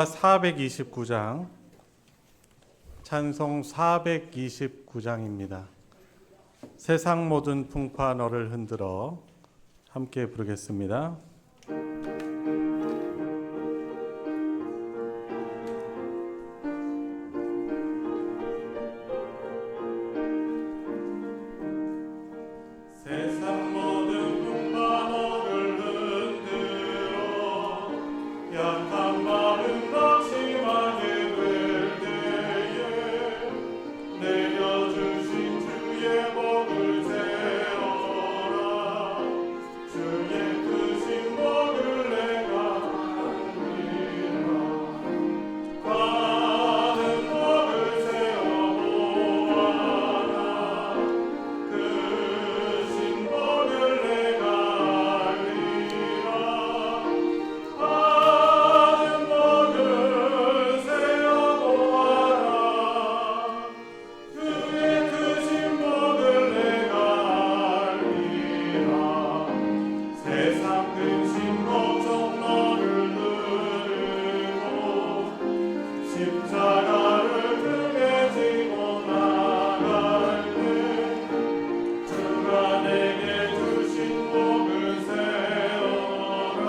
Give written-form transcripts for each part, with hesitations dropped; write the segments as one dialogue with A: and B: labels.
A: 429장, 찬송 429장입니다. 세상 모든 풍파 너를 흔들어 함께 부르겠습니다. 세상 모든 풍파 너를 흔들어 약한 마음 낙심하게 될 때에 내려주신 주의 복을 세어라. 주의 크신 복을 내가 알리라. 많은 복을 세어보아라. 크신 복을 내가 알리라. 많은 복을 세어보아라. 주의 크신 복을 내가 알리라. 세상 근심 걱정 너를 들고 십자가를 등에 지고 나갈 때 주가 내게 주신 복을 세어라.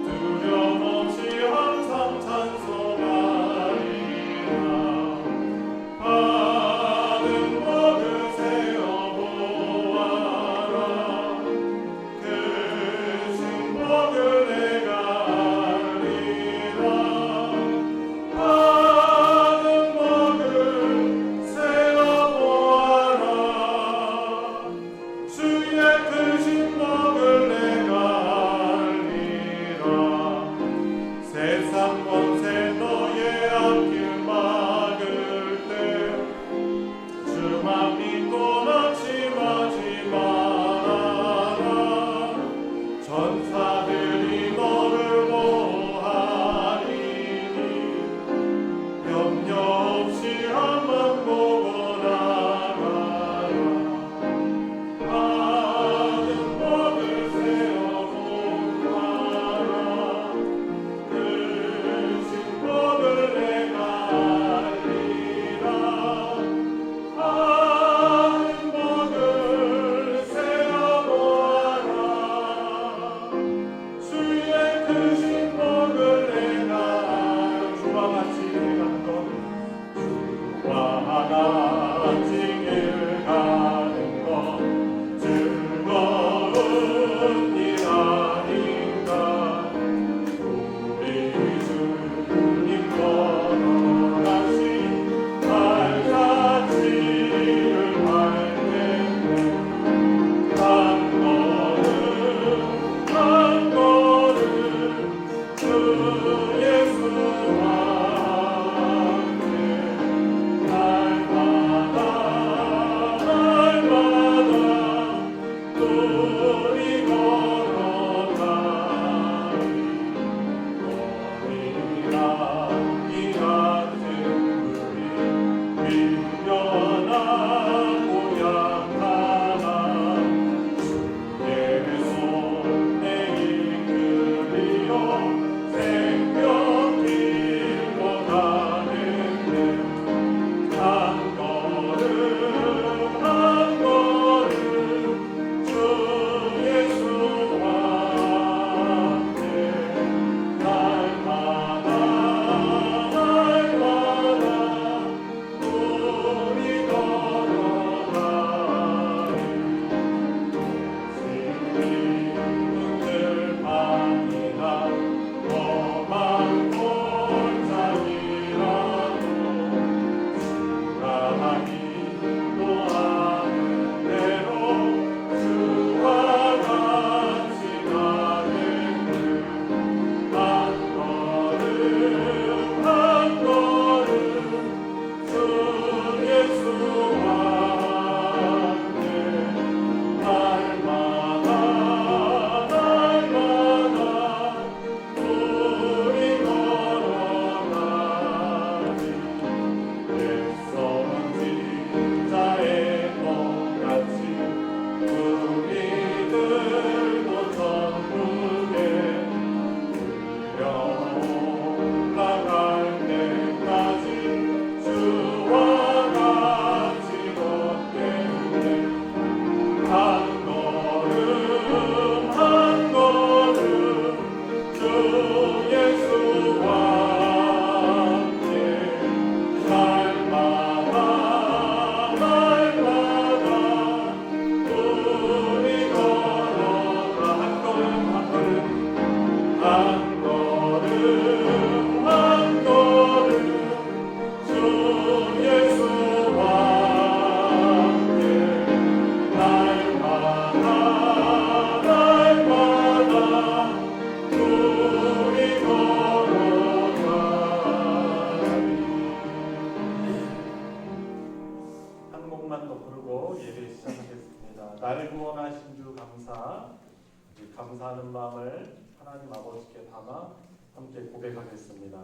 A: 두려움 없이 항상 찬송하리라. 받은 복을 세어보아라. 크신 복을 내가 알리라. 받은 복을 세어보아라. 주의 크신 복을 내가 알리라. 세상 권세 너의 앞길 막을 때 주만 믿고 낙심하지 말아라. 전사들이 너를 보호하리니 염려 없이 한번 보고 나가라. 받은 복을 세어보아라. 크신 복을 내가 알리라. 받은 복을 세어보아라. 주의 크신 복을 내가 주와 같이 길 가는 것 즐거운 일 아닌가. 우리 주님 걸어가신 발자취를 밟는 한 걸음 주 예수와 함께 날마다 우리 걸어가리. 너희랑 이 같은 우리 미련한 고향 하나 주의 손에 이끌리어 생명
B: 우리까지 구원하신 주 감사하는 마음을 하나님 아버지께 담아 함께 고백하겠습니다.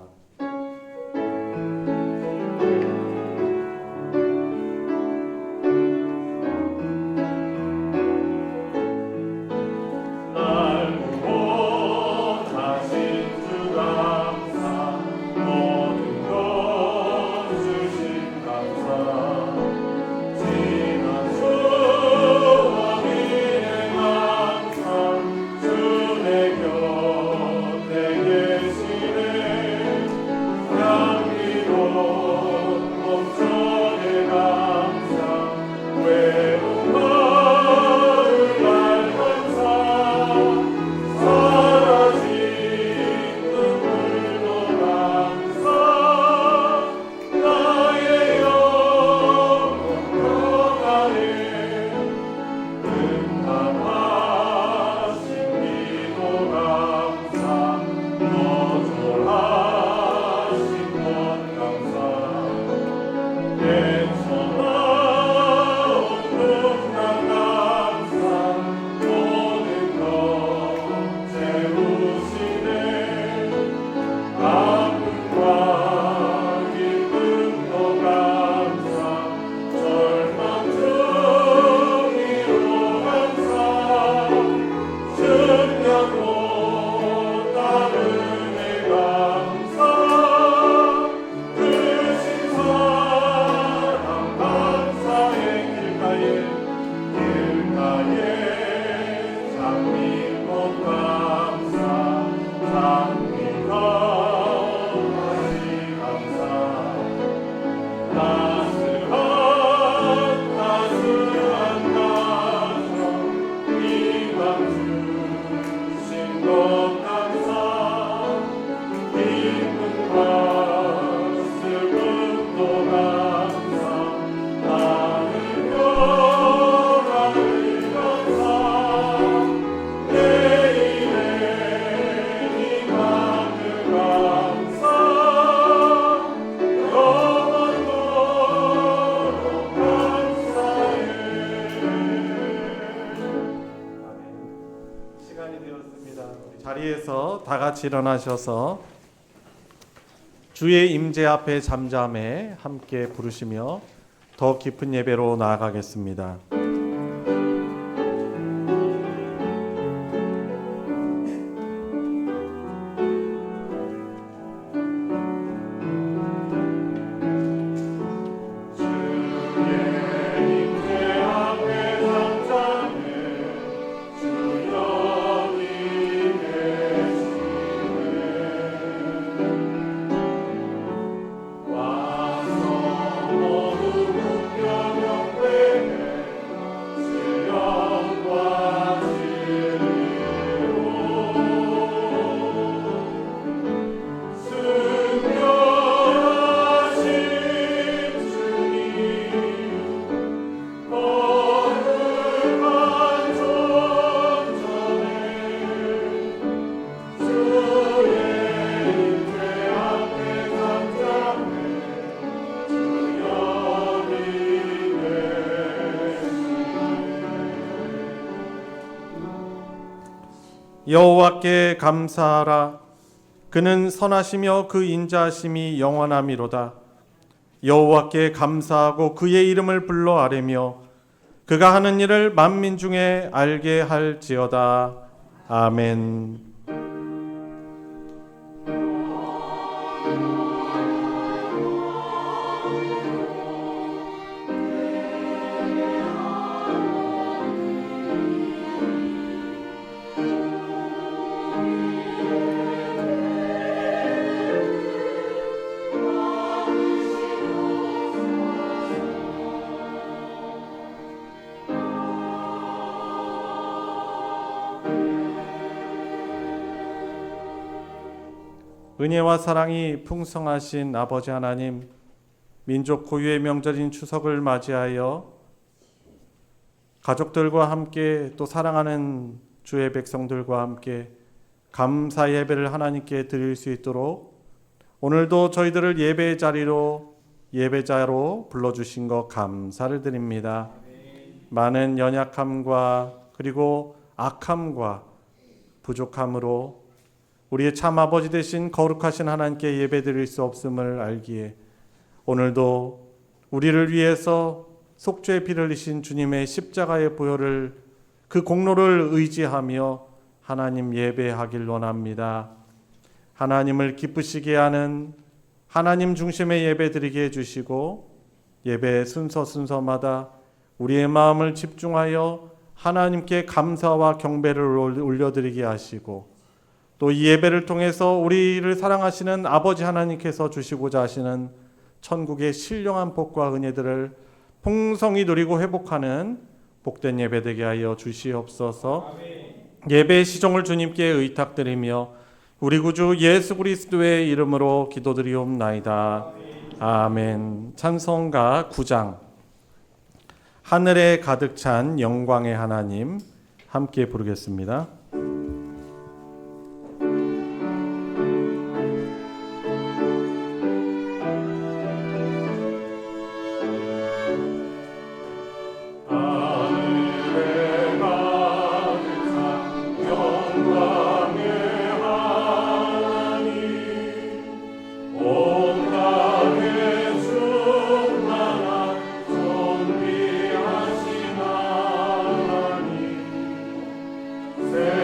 B: 자리에서 다 같이 일어나셔서 주의 임재 앞에 잠잠해 함께 부르시며 더 깊은 예배로 나아가겠습니다. 여호와께 감사하라. 그는 선하시며 그 인자하심이 영원함이로다. 여호와께 감사하고 그의 이름을 불러 아뢰며 그가 하는 일을 만민 중에 알게 할지어다. 아멘. 은혜와 사랑이 풍성하신 아버지 하나님, 민족 고유의 명절인 추석을 맞이하여 가족들과 함께 또 사랑하는 주의 백성들과 함께 감사 예배를 하나님께 드릴 수 있도록 오늘도 저희들을 예배자로 불러주신 것 감사를 드립니다. 많은 연약함과 그리고 악함과 부족함으로 우리의 참 아버지 되신 거룩하신 하나님께 예배드릴 수 없음을 알기에 오늘도 우리를 위해서 속죄의 피를 흘리신 주님의 십자가의 보혈을 그 공로를 의지하며 하나님 예배하길 원합니다. 하나님을 기쁘시게 하는 하나님 중심의 예배 드리게 해주시고 예배 순서마다 우리의 마음을 집중하여 하나님께 감사와 경배를 올려드리게 하시고 또 이 예배를 통해서 우리를 사랑하시는 아버지 하나님께서 주시고자 하시는 천국의 신령한 복과 은혜들을 풍성히 누리고 회복하는 복된 예배 되게 하여 주시옵소서. 예배의 시종을 주님께 의탁드리며 우리 구주 예수 그리스도의 이름으로 기도드리옵나이다. 아멘. 찬송가 9장 하늘에 가득 찬 영광의 하나님 함께 부르겠습니다.
A: 새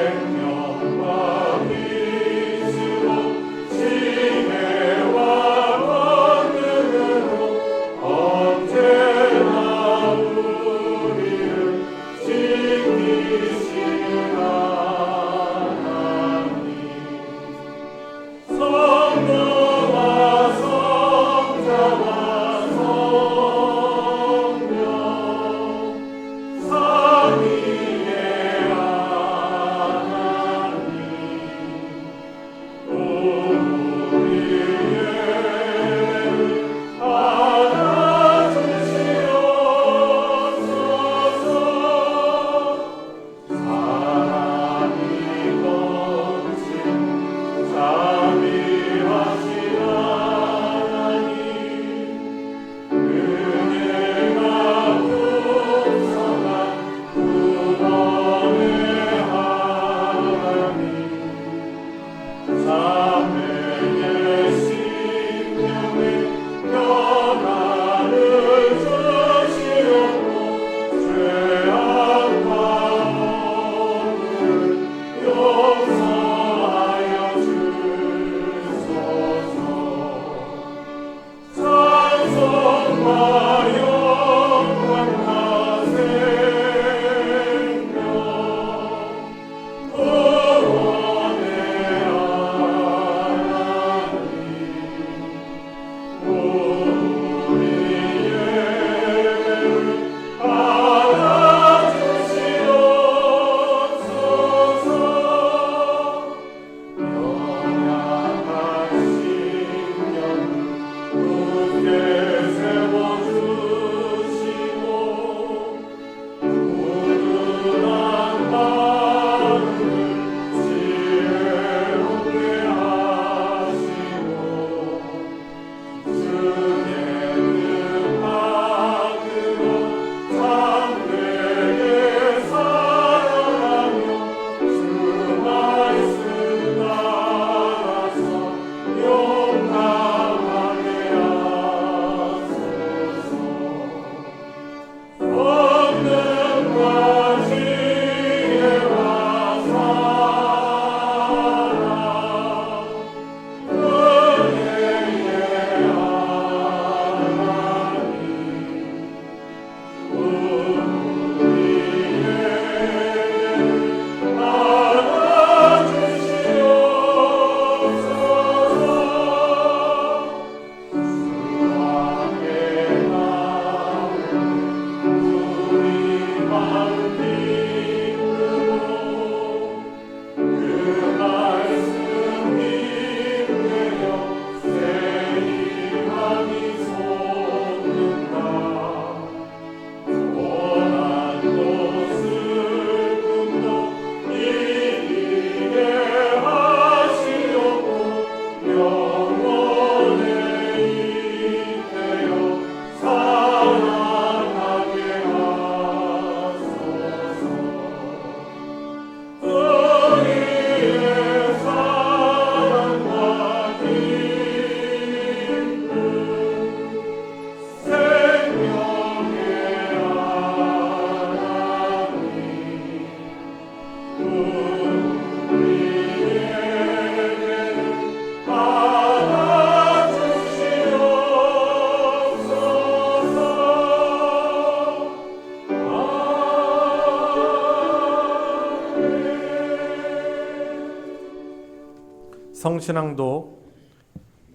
B: 찬송신앙도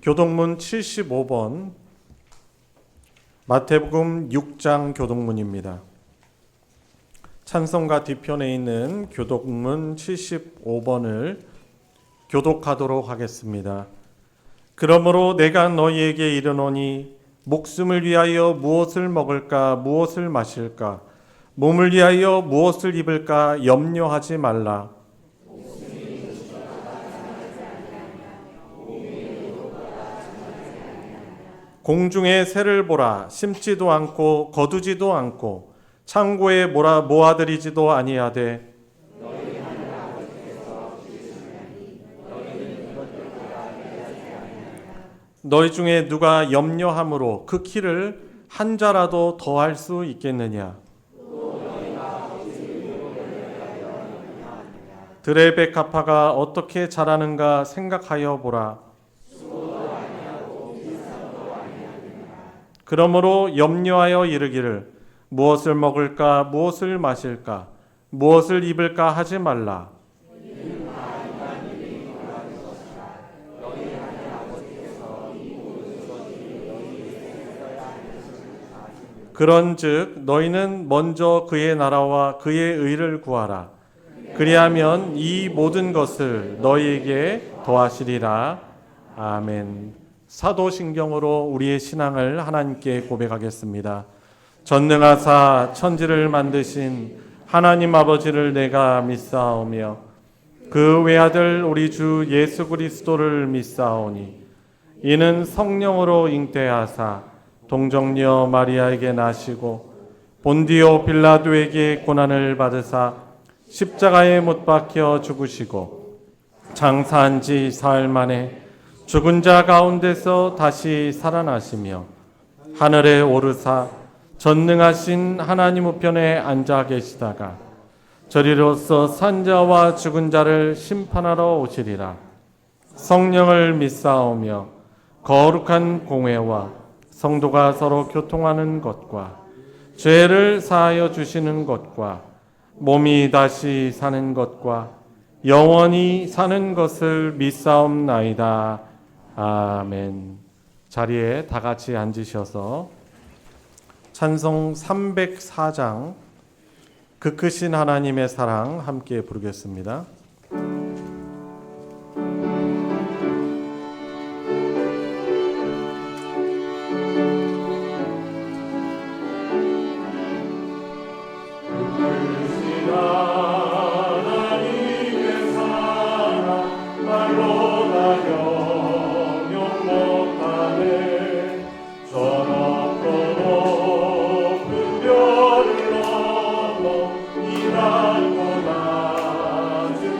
B: 교독문 75번 마태복음 6장 교독문입니다. 찬송가 뒤편에 있는 교독문 75번을 교독하도록 하겠습니다. 그러므로 내가 너희에게 이르노니 목숨을 위하여 무엇을 먹을까 무엇을 마실까 몸을 위하여 무엇을 입을까 염려하지 말라. 공중의 새를 보라. 심지도 않고 거두지도 않고 창고에 모아들이지도 아니하되 너희 중에 누가 염려함으로 그 키를 한 자라도 더할 수 있겠느냐. 들의 백합화가 어떻게 자라는가 생각하여 보라. 그러므로 염려하여 이르기를 무엇을 먹을까 무엇을 마실까 무엇을 입을까 하지 말라. 그런즉 너희는 먼저 그의 나라와 그의 의를 구하라. 그리하면 이 모든 것을 너희에게 더하시리라. 아멘. 사도신경으로 우리의 신앙을 하나님께 고백하겠습니다. 전능하사 천지를 만드신 하나님 아버지를 내가 믿사오며 그 외아들 우리 주 예수 그리스도를 믿사오니 이는 성령으로 잉태하사 동정녀 마리아에게 나시고 본디오 빌라도에게 고난을 받으사 십자가에 못 박혀 죽으시고 장사한 지 사흘 만에 죽은 자 가운데서 다시 살아나시며 하늘에 오르사 전능하신 하나님 우편에 앉아 계시다가 저리로서 산 자와 죽은 자를 심판하러 오시리라. 성령을 믿사오며 거룩한 공회와 성도가 서로 교통하는 것과 죄를 사하여 주시는 것과 몸이 다시 사는 것과 영원히 사는 것을 믿사옵나이다. 아멘. 자리에 다 같이 앉으셔서 찬송 304장 그 크신 하나님의 사랑 함께 부르겠습니다.
A: 주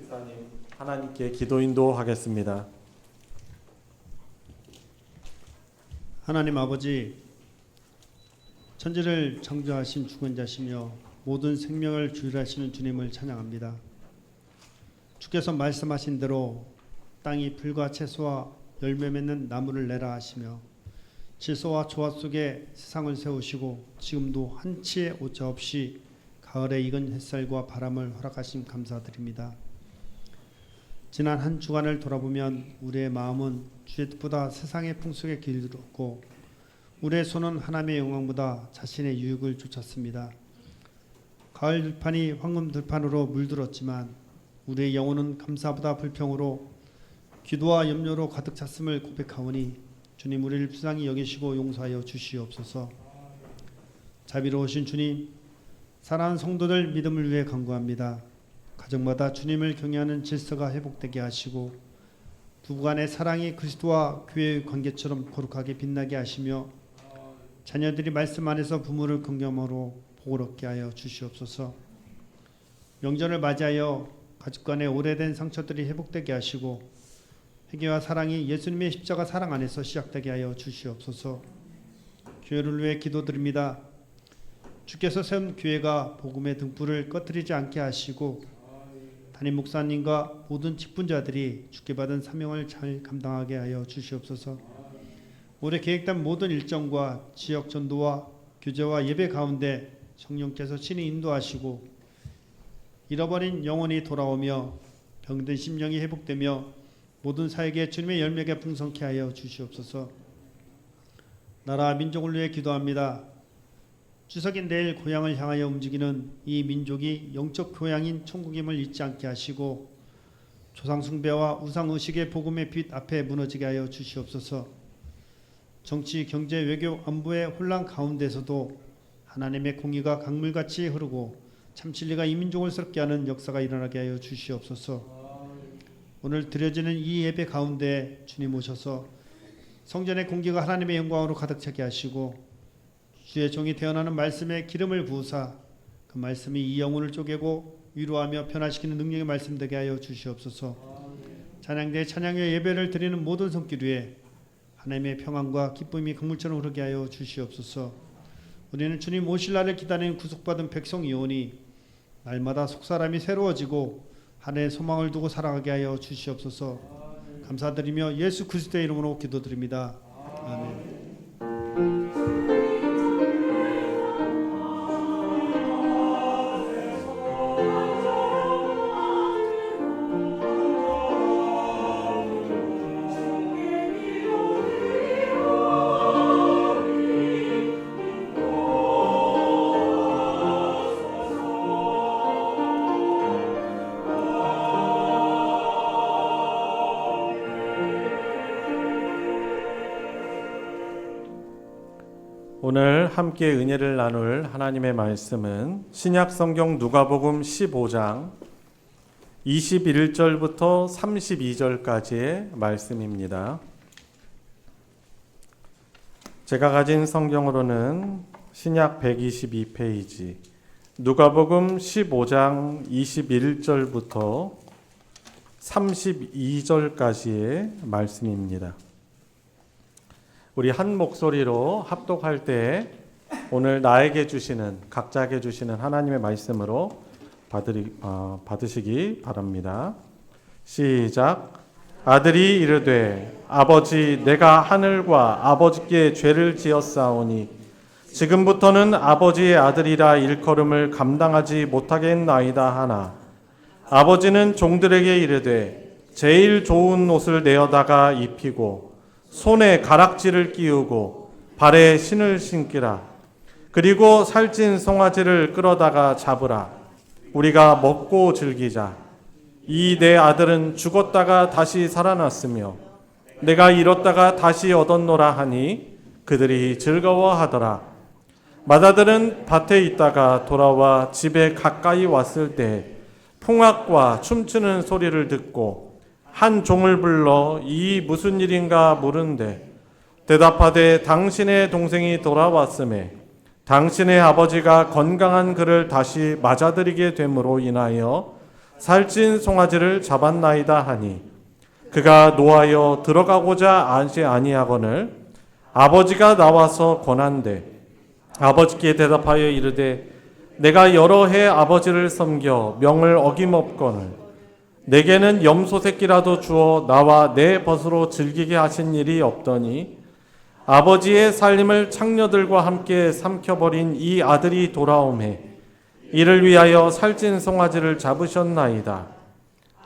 B: 집사님 하나님께 기도 인도하겠습니다.
C: 하나님 아버지, 천지를 창조하신 주권자시며 모든 생명을 주일하시는 주님을 찬양합니다. 주께서 말씀하신 대로 땅이 풀과 채소와 열매 맺는 나무를 내라 하시며 질서와 조화 속에 세상을 세우시고 지금도 한치의 오차 없이 가을에 익은 햇살과 바람을 허락하심 감사드립니다. 지난 한 주간을 돌아보면 우리의 마음은 주의 뜻보다 세상의 풍속에 길들었고 우리의 손은 하나님의 영광보다 자신의 유익을 쫓았습니다. 가을 들판이 황금 들판으로 물들었지만 우리의 영혼은 감사보다 불평으로 기도와 염려로 가득 찼음을 고백하오니 주님 우리를 불쌍히 여기시고 용서하여 주시옵소서. 자비로우신 주님, 사랑하는 성도들 믿음을 위해 간구합니다. 가정마다 주님을 경외하는 질서가 회복되게 하시고 부부간의 사랑이 그리스도와 교회의 관계처럼 거룩하게 빛나게 하시며 자녀들이 말씀 안에서 부모를 긍휼함으로 복을 얻게 하여 주시옵소서. 명절을 맞이하여 가족 간의 오래된 상처들이 회복되게 하시고 회개와 사랑이 예수님의 십자가 사랑 안에서 시작되게 하여 주시옵소서. 교회를 위해 기도드립니다. 주께서 세운 교회가 복음의 등불을 꺼뜨리지 않게 하시고 담임 목사님과 모든 직분자들이 주께 받은 사명을 잘 감당하게 하여 주시옵소서. 올해 계획된 모든 일정과 지역 전도와 교제와 예배 가운데 성령께서 친히 인도하시고 잃어버린 영혼이 돌아오며 병든 심령이 회복되며 모든 사역에 주님의 열매가 풍성케 하여 주시옵소서. 나라 민족을 위해 기도합니다. 추석인 내일 고향을 향하여 움직이는 이 민족이 영적 교양인 천국임을 잊지 않게 하시고 조상 숭배와 우상 의식의 복음의 빛 앞에 무너지게 하여 주시옵소서. 정치, 경제, 외교, 안보의 혼란 가운데서도 하나님의 공의가 강물같이 흐르고 참 진리가 이 민족을 새롭게 하는 역사가 일어나게 하여 주시옵소서. 오늘 드려지는 이 예배 가운데 주님 오셔서 성전의 공기가 하나님의 영광으로 가득 차게 하시고 주의 종이 태어나는 말씀에 기름을 부으사 그 말씀이 이 영혼을 쪼개고 위로하며 변화시키는 능력의 말씀 되게 하여 주시옵소서. 찬양대 찬양의 예배를 드리는 모든 손길 위에 하나님의 평안과 기쁨이 강물처럼 흐르게 하여 주시옵소서. 우리는 주님 오실 날을 기다리는 구속받은 백성이오니 날마다 속사람이 새로워지고 하늘의 소망을 두고 살아가게 하여 주시옵소서. 감사드리며 예수 그리스도의 이름으로 기도드립니다. 아멘.
B: 오늘 함께 은혜를 나눌 하나님의 말씀은 신약 성경 누가복음 15장 21절부터 32절까지의 말씀입니다. 제가 가진 성경으로는 신약 122페이지 누가복음 15장 21절부터 32절까지의 말씀입니다. 우리 한 목소리로 합독할 때 오늘 나에게 주시는 각자에게 주시는 하나님의 말씀으로 받으시기 바랍니다. 시작. 아들이 이르되 아버지 내가 하늘과 아버지께 죄를 지었사오니 지금부터는 아버지의 아들이라 일컬음을 감당하지 못하겠나이다 하나 아버지는 종들에게 이르되 제일 좋은 옷을 내어다가 입히고 손에 가락지를 끼우고 발에 신을 신기라. 그리고 살찐 송아지를 끌어다가 잡으라. 우리가 먹고 즐기자. 이 내 아들은 죽었다가 다시 살아났으며 내가 잃었다가 다시 얻었노라 하니 그들이 즐거워하더라. 맏아들은 밭에 있다가 돌아와 집에 가까이 왔을 때 풍악과 춤추는 소리를 듣고 한 종을 불러 이 무슨 일인가 물은데 대답하되 당신의 동생이 돌아왔음에 당신의 아버지가 건강한 그를 다시 맞아들이게 됨으로 인하여 살찐 송아지를 잡았나이다 하니 그가 노하여 들어가고자 하지 아니하거늘 아버지가 나와서 권한대 아버지께 대답하여 이르되 내가 여러 해 아버지를 섬겨 명을 어김없거늘 내게는 염소 새끼라도 주어 나와 내 벗으로 즐기게 하신 일이 없더니 아버지의 살림을 창녀들과 함께 삼켜버린 이 아들이 돌아오매 이를 위하여 살찐 송아지를 잡으셨나이다.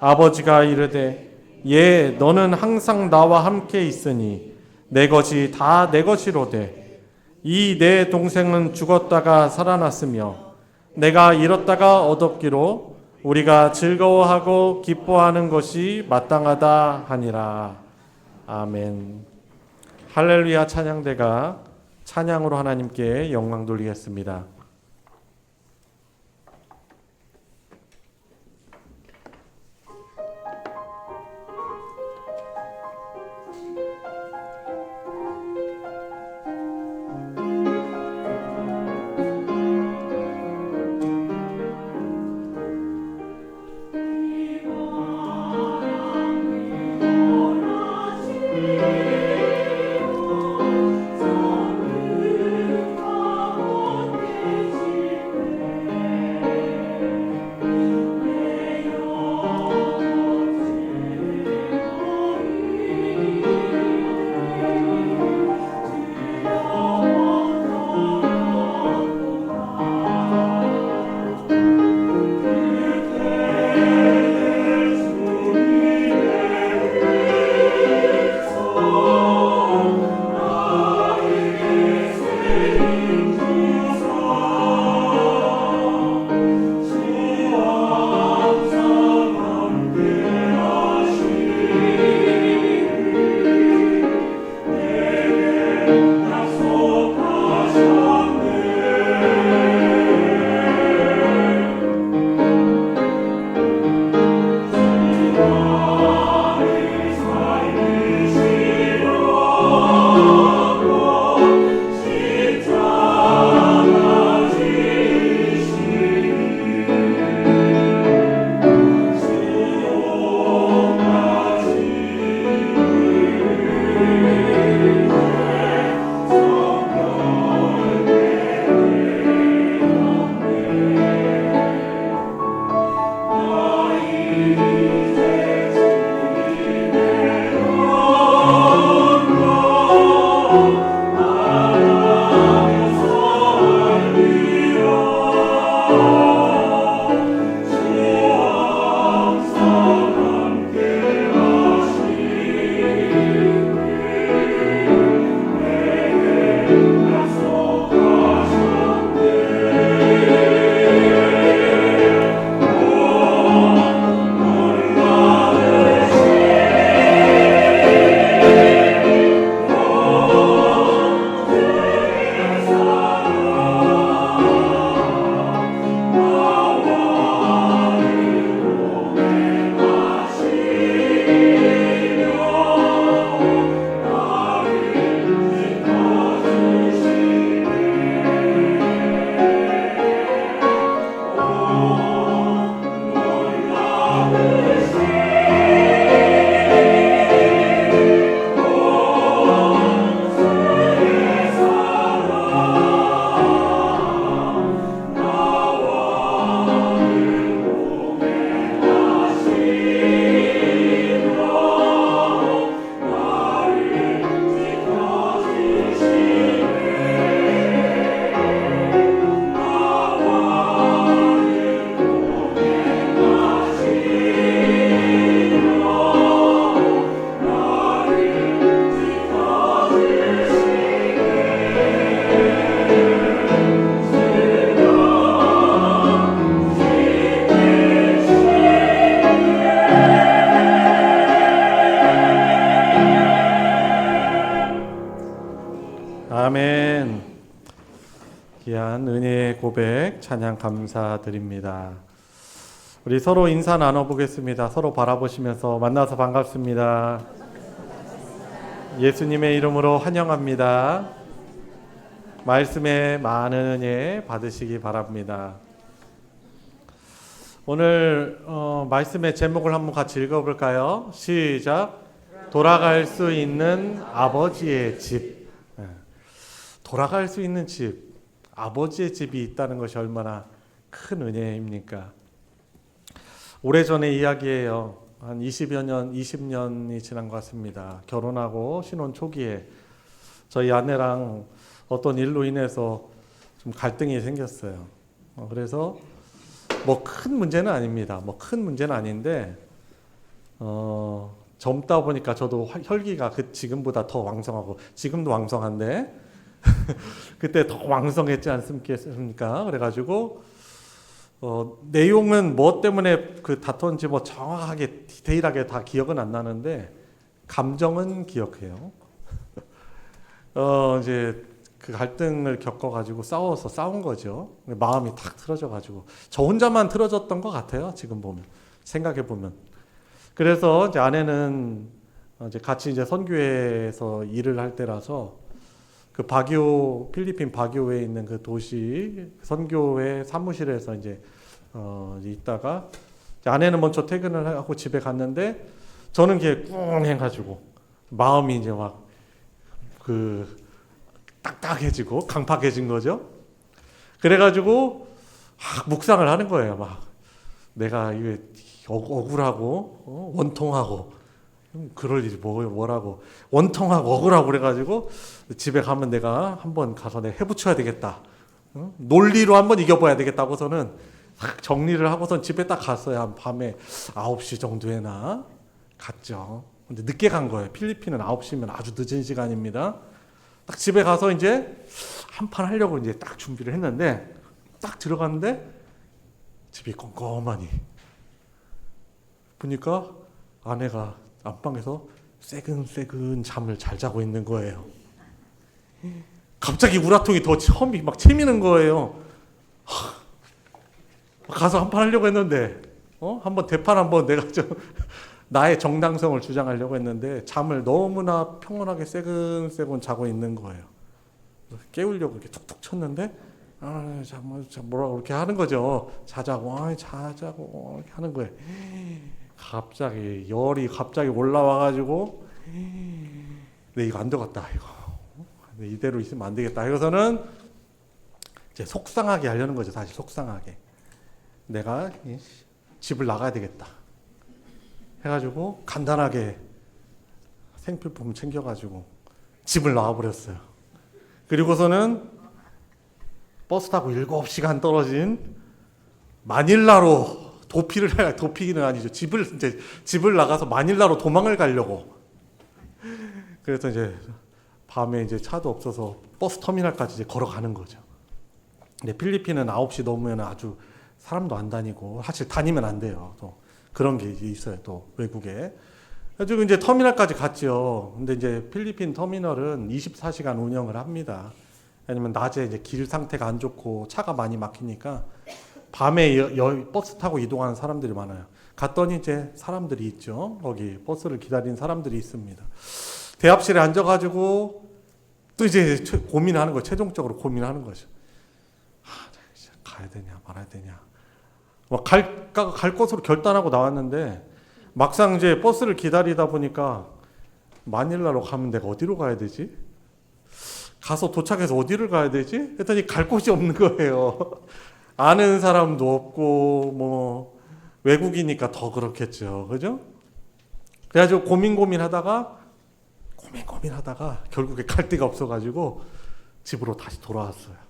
B: 아버지가 이르되 예 너는 항상 나와 함께 있으니 내 것이 다 내 것이로되 이 내 동생은 죽었다가 살아났으며 내가 잃었다가 얻었기로 우리가 즐거워하고 기뻐하는 것이 마땅하다 하니라. 아멘. 할렐루야 찬양대가 찬양으로 하나님께 영광 돌리겠습니다. 아멘. 귀한 은혜의 고백 찬양 감사드립니다. 우리 서로 인사 나눠보겠습니다. 서로 바라보시면서 만나서 반갑습니다. 예수님의 이름으로 환영합니다. 말씀에 많은 은혜 받으시기 바랍니다. 오늘 말씀의 제목을 한번 같이 읽어볼까요? 시작. 돌아갈 수 있는 아버지의 집. 예. 돌아갈 수 있는 집, 아버지의 집이 있다는 것이 얼마나 큰 은혜입니까? 오래전의 이야기예요. 한 20년이 지난 것 같습니다. 결혼하고 신혼 초기에 저희 아내랑 어떤 일로 인해서 좀 갈등이 생겼어요. 그래서 뭐 큰 문제는 아닙니다. 뭐 큰 문제는 아닌데 젊다 보니까 저도 혈기가 지금보다 더 왕성하고, 지금도 왕성한데 그때 더 왕성했지 않습니까? 그래가지고 내용은 뭐 때문에 그 다퉜는지 뭐 정확하게 디테일하게 다 기억은 안 나는데 감정은 기억해요. 이제 그 갈등을 겪어가지고 싸운 거죠. 마음이 탁 틀어져가지고 저 혼자만 틀어졌던 것 같아요. 지금 보면, 생각해 보면. 그래서 이제 아내는 이제 같이 이제 선교회에서 일을 할 때라서 그 바기오, 필리핀 바기오에 있는 그 도시 선교회 사무실에서 이제 있다가 이제 아내는 먼저 퇴근을 하고 집에 갔는데 저는 이렇게 꿍 해가지고 마음이 이제 막 그 딱딱해지고 강팍해진 거죠. 그래가지고 묵상을 하는 거예요. 막 내가 이게 억울하고 원통하고 그럴 일이 뭐라고 원통하고 억울하고 그래가지고 집에 가면 내가 한번 가서 내가 해붙여야 되겠다. 논리로 한번 이겨봐야 되겠다고서는 정리를 하고선 집에 딱 갔어요. 한 밤에 9시 정도에나 갔죠. 근데 늦게 간 거예요. 필리핀은 9시면 아주 늦은 시간입니다. 딱 집에 가서 이제 한판 하려고 이제 딱 준비를 했는데 딱 들어갔는데 집이 껌껌하니 보니까 아내가 안방에서 새근새근 잠을 잘 자고 있는 거예요. 갑자기 우라통이 더 처음이 막 치미는 거예요. 가서 한판 하려고 했는데 한번 대판 한번 내가 좀 나의 정당성을 주장하려고 했는데 잠을 너무나 평온하게 새근새근 자고 있는 거예요. 깨우려고 이렇게 툭툭 쳤는데 뭐라고 그렇게 하는 거죠. 자자고 자자고 이렇게 하는 거예요. 갑자기 열이 갑자기 올라와가지고 네 이거 안 되겠다 이거 이대로 있으면 안 되겠다. 이거서는 이제 속상하게 하려는 거죠. 다시 속상하게 내가 집을 나가야 되겠다 해가지고 간단하게 생필품 챙겨가지고 집을 나와버렸어요. 그리고서는 버스 타고 7시간 떨어진 마닐라로 도피는 아니죠. 집을 나가서 마닐라로 도망을 가려고. 그래서 이제 밤에 이제 차도 없어서 버스 터미널까지 이제 걸어가는 거죠. 근데 필리핀은 9시 넘으면 아주 사람도 안 다니고 사실 다니면 안 돼요. 또 그런 게 있어요. 또 외국에. 그래서 이제 터미널까지 갔죠. 근데 이제 필리핀 터미널은 24시간 운영을 합니다. 왜냐면 낮에 이제 길 상태가 안 좋고 차가 많이 막히니까 밤에 버스 타고 이동하는 사람들이 많아요. 갔더니 이제 사람들이 있죠. 거기 버스를 기다리는 사람들이 있습니다. 대합실에 앉아가지고 또 이제 고민하는 거, 최종적으로 고민하는 거죠. 가야 되냐 말아야 되냐. 갈 것으로 결단하고 나왔는데 막상 이제 버스를 기다리다 보니까 마닐라로 가면 내가 어디로 가야 되지? 가서 도착해서 어디를 가야 되지? 했더니 갈 곳이 없는 거예요. 아는 사람도 없고 뭐 외국이니까 더 그렇겠죠. 그죠? 그래가지고 고민하다가 결국에 갈 데가 없어가지고 집으로 다시 돌아왔어요.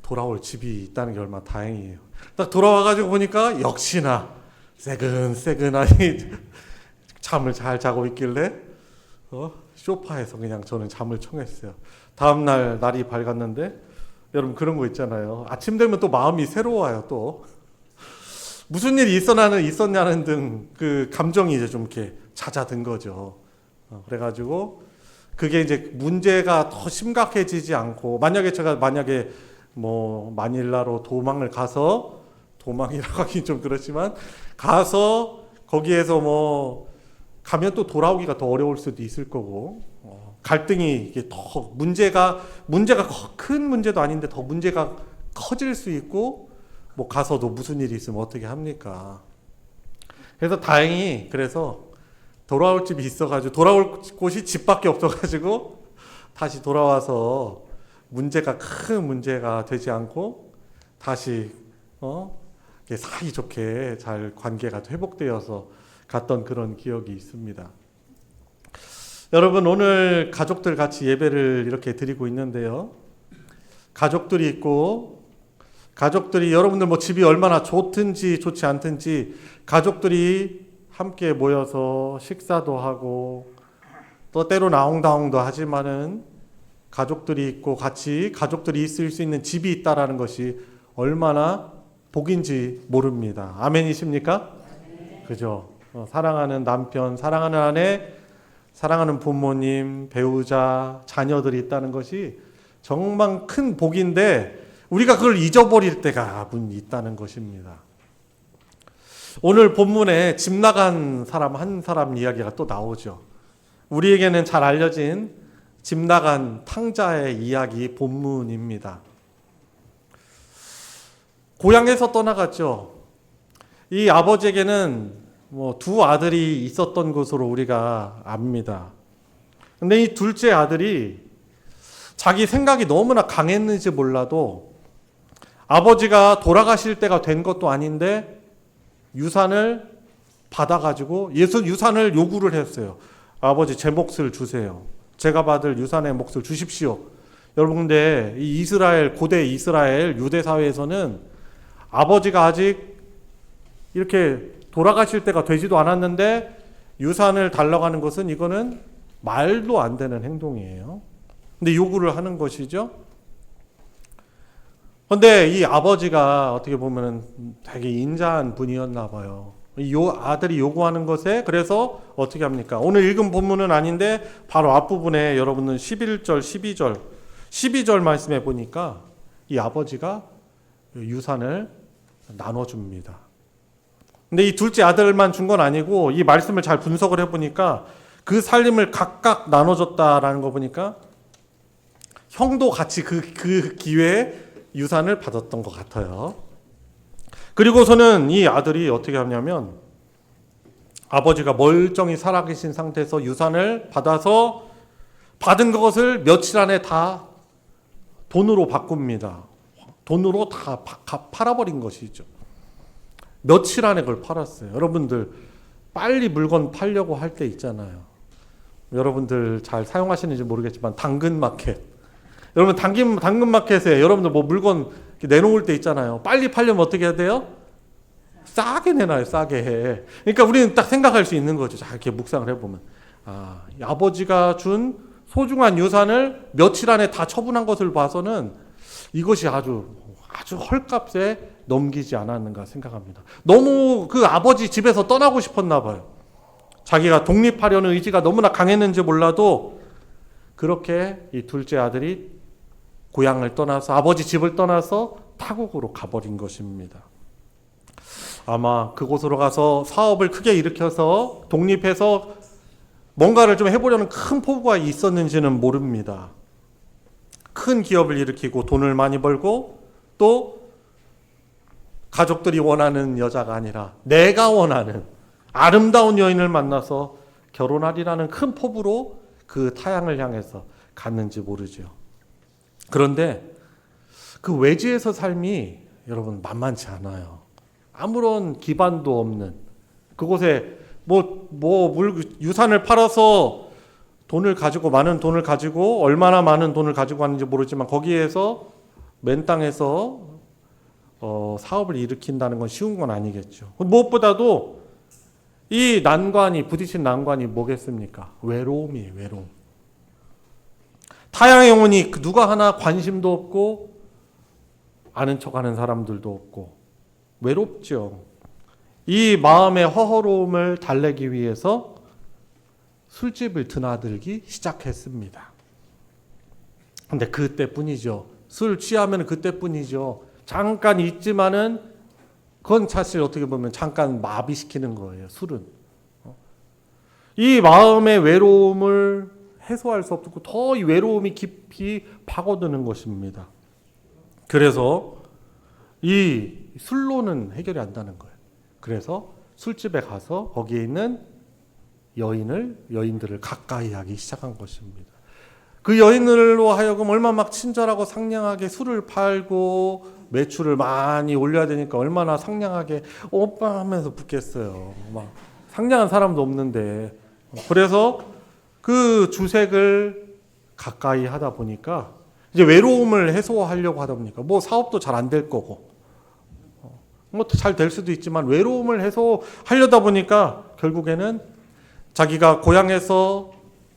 B: 돌아올 집이 있다는 게 얼마나 다행이에요. 딱 돌아와가지고 보니까 역시나 새근새근하니 잠을 잘 자고 있길래 소파에서 그냥 저는 잠을 청했어요. 다음날 날이 밝았는데 여러분 그런 거 있잖아요. 아침 되면 또 마음이 새로워요. 또 무슨 일이 있었냐는 등 그 감정이 이제 좀 이렇게 잦아든 거죠. 그래가지고 그게 이제 문제가 더 심각해지지 않고 제가 뭐 마닐라로 도망이라고 하긴 좀 그렇지만 가서 거기에서 뭐 가면 또 돌아오기가 더 어려울 수도 있을 거고 갈등이 이게 더 문제가 큰 문제도 아닌데 더 문제가 커질 수 있고 뭐 가서도 무슨 일이 있으면 어떻게 합니까? 그래서 다행히 그래서 돌아올 집이 있어가지고 돌아올 곳이 집밖에 없어가지고 다시 돌아와서 문제가 큰 문제가 되지 않고 다시 사이좋게 잘 관계가 회복되어서 갔던 그런 기억이 있습니다. 여러분 오늘 가족들 같이 예배를 이렇게 드리고 있는데요. 가족들이 있고 가족들이 여러분들 뭐 집이 얼마나 좋든지 좋지 않든지 가족들이 함께 모여서 식사도 하고 또 때로 나옹다옹도 하지만은 가족들이 있고 같이 가족들이 있을 수 있는 집이 있다라는 것이 얼마나 복인지 모릅니다. 아멘이십니까? 그죠? 사랑하는 남편, 사랑하는 아내, 사랑하는 부모님, 배우자, 자녀들이 있다는 것이 정말 큰 복인데 우리가 그걸 잊어버릴 때가 있다는 것입니다. 오늘 본문에 집 나간 사람 한 사람 이야기가 또 나오죠. 우리에게는 잘 알려진 집 나간 탕자의 이야기 본문입니다. 고향에서 떠나갔죠. 이 아버지에게는 두 아들이 있었던 것으로 우리가 압니다. 근데 이 둘째 아들이 자기 생각이 너무나 강했는지 몰라도 아버지가 돌아가실 때가 된 것도 아닌데 유산을 받아가지고 유산을 요구를 했어요. 아버지 제 몫을 주세요. 제가 받을 유산의 몫을 주십시오. 여러분 근데 이 고대 이스라엘 유대 사회에서는 아버지가 아직 이렇게 돌아가실 때가 되지도 않았는데 유산을 달라고 하는 것은 이거는 말도 안 되는 행동이에요. 근데 요구를 하는 것이죠. 근데 이 아버지가 어떻게 보면 되게 인자한 분이었나 봐요. 이 아들이 요구하는 것에 그래서 어떻게 합니까? 오늘 읽은 본문은 아닌데 바로 앞부분에 여러분은 11절, 12절 말씀해 보니까 이 아버지가 유산을 나눠줍니다. 근데 이 둘째 아들만 준 건 아니고 이 말씀을 잘 분석을 해보니까 그 살림을 각각 나눠줬다라는 거 보니까 형도 같이 그 기회에 유산을 받았던 것 같아요. 그리고서는 이 아들이 어떻게 하냐면 아버지가 멀쩡히 살아계신 상태에서 유산을 받아서 받은 것을 며칠 안에 다 돈으로 바꿉니다. 돈으로 다 팔아버린 것이죠. 며칠 안에 그걸 팔았어요. 여러분들 빨리 물건 팔려고 할 때 있잖아요. 여러분들 잘 사용하시는지 모르겠지만 당근마켓. 여러분 당근마켓에 여러분들 뭐 물건 내놓을 때 있잖아요. 빨리 팔려면 어떻게 해야 돼요? 싸게 내놔요. 싸게 해. 그러니까 우리는 딱 생각할 수 있는 거죠. 자, 이렇게 묵상을 해보면 아버지가 준 소중한 유산을 며칠 안에 다 처분한 것을 봐서는 이것이 아주 헐값에 넘기지 않았는가 생각합니다. 너무 그 아버지 집에서 떠나고 싶었나 봐요. 자기가 독립하려는 의지가 너무나 강했는지 몰라도 그렇게 이 둘째 아들이 고향을 떠나서 아버지 집을 떠나서 타국으로 가버린 것입니다. 아마 그곳으로 가서 사업을 크게 일으켜서 독립해서 뭔가를 좀 해보려는 큰 포부가 있었는지는 모릅니다. 큰 기업을 일으키고 돈을 많이 벌고 또 가족들이 원하는 여자가 아니라 내가 원하는 아름다운 여인을 만나서 결혼하리라는 큰 포부로 그 타향을 향해서 갔는지 모르죠. 그런데 그 외지에서 삶이 여러분 만만치 않아요. 아무런 기반도 없는 그곳에 유산을 팔아서 돈을 가지고 많은 돈을 가지고 얼마나 많은 돈을 가지고 왔는지 모르지만 거기에서 맨 땅에서 사업을 일으킨다는 건 쉬운 건 아니겠죠. 무엇보다도 이 부딪힌 난관이 뭐겠습니까? 외로움이에요. 외로움. 타향의 영혼이 누가 하나 관심도 없고 아는 척하는 사람들도 없고 외롭죠. 이 마음의 허허로움을 달래기 위해서 술집을 드나들기 시작했습니다. 근데 그때뿐이죠. 술 취하면 그때뿐이죠. 잠깐 있지만은 그건 사실 어떻게 보면 잠깐 마비시키는 거예요. 술은. 이 마음의 외로움을 해소할 수 없고 더 이 외로움이 깊이 파고드는 것입니다. 그래서 이 술로는 해결이 안 되는 거예요. 그래서 술집에 가서 거기에 있는 여인들을 가까이 하기 시작한 것입니다. 그 여인들로 하여금 얼마나 막 친절하고 상냥하게 술을 팔고 매출을 많이 올려야 되니까 얼마나 상냥하게 오빠 하면서 붙겠어요. 막 상냥한 사람도 없는데. 그래서 그 주색을 가까이 하다 보니까 이제 외로움을 해소하려고 하다 보니까 뭐 사업도 잘 안 될 거고 뭐 잘 될 수도 있지만 외로움을 해소하려다 보니까 결국에는 자기가 고향에서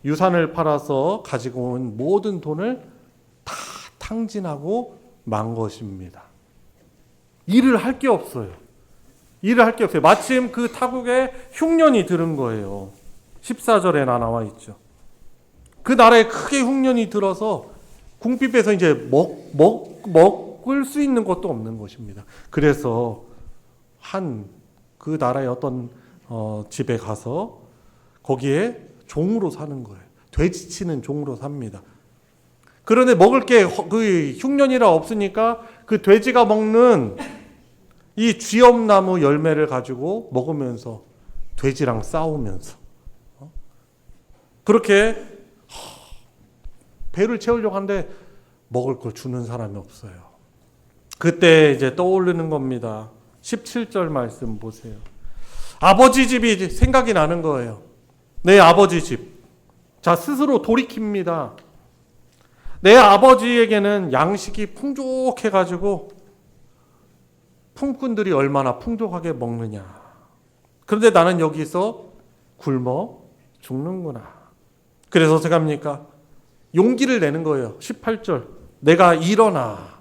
B: 유산을 팔아서 가지고 온 모든 돈을 다 탕진하고 만 것입니다. 일을 할 게 없어요. 일을 할 게 없어요. 마침 그 타국에 흉년이 들은 거예요. 14절에 나와 있죠. 그 나라에 크게 흉년이 들어서 궁핍에서 이제 먹을 수 있는 것도 없는 것입니다. 그래서 그 나라의 어떤 집에 가서 거기에 종으로 사는 거예요. 돼지치는 종으로 삽니다. 그런데 먹을 게 그 흉년이라 없으니까 그 돼지가 먹는 이 쥐엄나무 열매를 가지고 먹으면서 돼지랑 싸우면서 그렇게 배를 채우려고 하는데 먹을 걸 주는 사람이 없어요. 그때 이제 떠오르는 겁니다. 17절 말씀 보세요. 아버지 집이 생각이 나는 거예요. 내 아버지 집. 자, 스스로 돌이킵니다. 내 아버지에게는 양식이 풍족해가지고 품꾼들이 얼마나 풍족하게 먹느냐. 그런데 나는 여기서 굶어 죽는구나. 그래서 어떻게 합니까? 용기를 내는 거예요. 18절. 내가 일어나.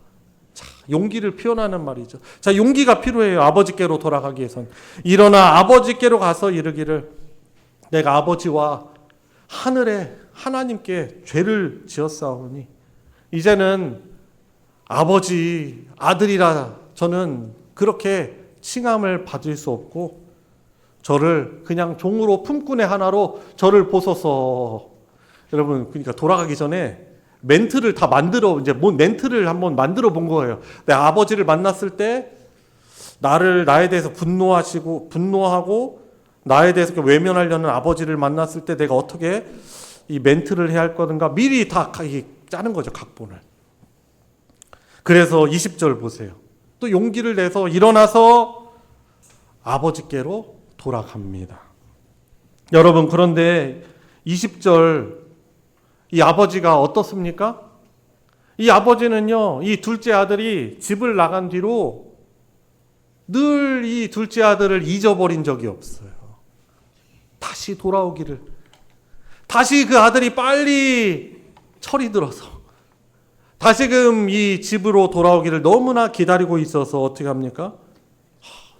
B: 자, 용기를 표현하는 말이죠. 자, 용기가 필요해요. 아버지께로 돌아가기 위해선. 일어나 아버지께로 가서 이르기를 내가 아버지와 하늘에 하나님께 죄를 지었사오니 이제는 아버지 아들이라 저는 그렇게 칭함을 받을 수 없고 저를 그냥 종으로 품꾼의 하나로 저를 보소서. 여러분, 그러니까 돌아가기 전에 멘트를 다 이제 멘트를 한번 만들어 본 거예요. 내 아버지를 만났을 때 나에 대해서 분노하고 나에 대해서 외면하려는 아버지를 만났을 때 내가 어떻게 이 멘트를 해야 할 거든가 미리 다 짜는 거죠, 각본을. 그래서 20절 보세요. 또 용기를 내서 일어나서 아버지께로 돌아갑니다. 여러분, 그런데 20절 이 아버지가 어떻습니까? 이 아버지는요, 이 둘째 아들이 집을 나간 뒤로 늘 이 둘째 아들을 잊어버린 적이 없어요. 다시 돌아오기를. 다시 그 아들이 빨리 철이 들어서 다시금 이 집으로 돌아오기를 너무나 기다리고 있어서 어떻게 합니까?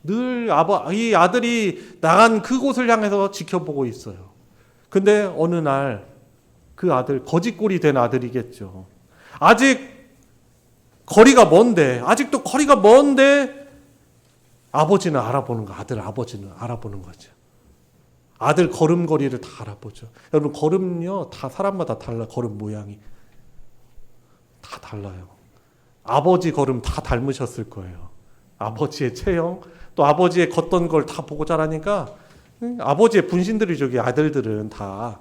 B: 늘 이 아들이 나간 그곳을 향해서 지켜보고 있어요. 근데 어느 날 그 아들, 거짓골이 된 아들이겠죠. 아직도 거리가 먼데 아버지는 알아보는 거, 아버지는 알아보는 거죠. 아들 걸음걸이를 다 알아보죠. 여러분, 걸음요, 다 사람마다 달라. 걸음 모양이 다 달라요. 아버지 걸음 다 닮으셨을 거예요. 아버지의 체형, 또 아버지의 걷던 걸 다 보고 자라니까 아버지의 분신들이 저기 아들들은 다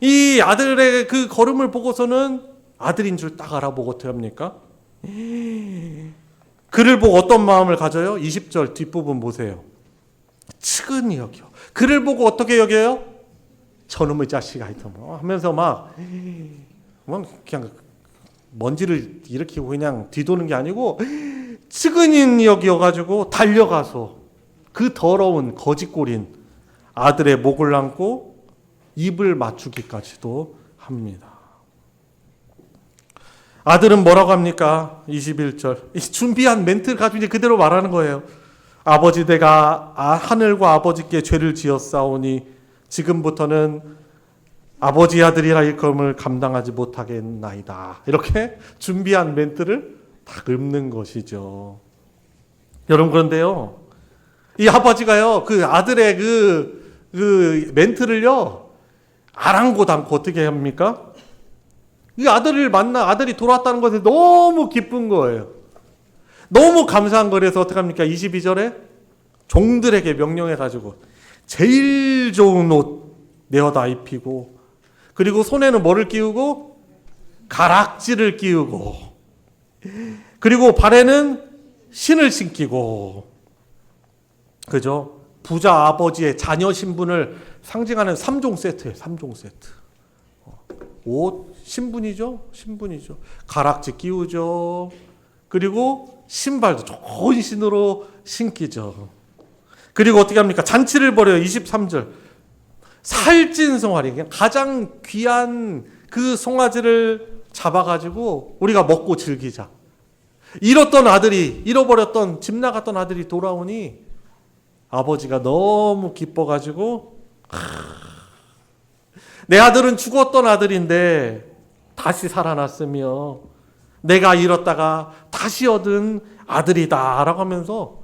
B: 이 아들의 그 걸음을 보고서는 아들인 줄 딱 알아보고 어떻게 합니까? 그를 보고 어떤 마음을 가져요? 20절 뒷부분 보세요. 측은히 여겨. 그를 보고 어떻게 여겨요? 저놈의 자식아 하면서 막 그냥 먼지를 일으키고 그냥 뒤도는 게 아니고 측은히 여겨가지고 달려가서 그 더러운 거짓골인 아들의 목을 안고 입을 맞추기까지도 합니다. 아들은 뭐라고 합니까? 21절. 준비한 멘트를 가지고 이제 그대로 말하는 거예요. 아버지, 내가 하늘과 아버지께 죄를 지었사오니 지금부터는 아버지 아들이라 일컬음을 감당하지 못하겠나이다. 이렇게 준비한 멘트를 딱 읊는 것이죠. 여러분, 그런데요, 이 아버지가요, 그 아들의 그 멘트를요, 아랑곳 않고 어떻게 합니까? 이 아들이 돌아왔다는 것에 너무 기쁜 거예요. 너무 감사한 거라서 어떻게 합니까? 22절에 종들에게 명령해가지고 제일 좋은 옷 내어다 입히고, 그리고 손에는 뭐를 끼우고? 가락지를 끼우고, 그리고 발에는 신을 신기고, 그죠? 부자 아버지의 자녀 신분을 상징하는 3종 세트예요. 3종 세트. 옷, 신분이죠. 가락지 끼우죠. 그리고 신발도 좋은 신으로 신기죠. 그리고 어떻게 합니까? 잔치를 벌여요. 23절. 살찐 송아리, 그냥 가장 귀한 그 송아지를 잡아가지고 우리가 먹고 즐기자. 잃어버렸던, 집 나갔던 아들이 돌아오니 아버지가 너무 기뻐가지고, 내 아들은 죽었던 아들인데 다시 살아났으며 내가 잃었다가 다시 얻은 아들이다 라고 하면서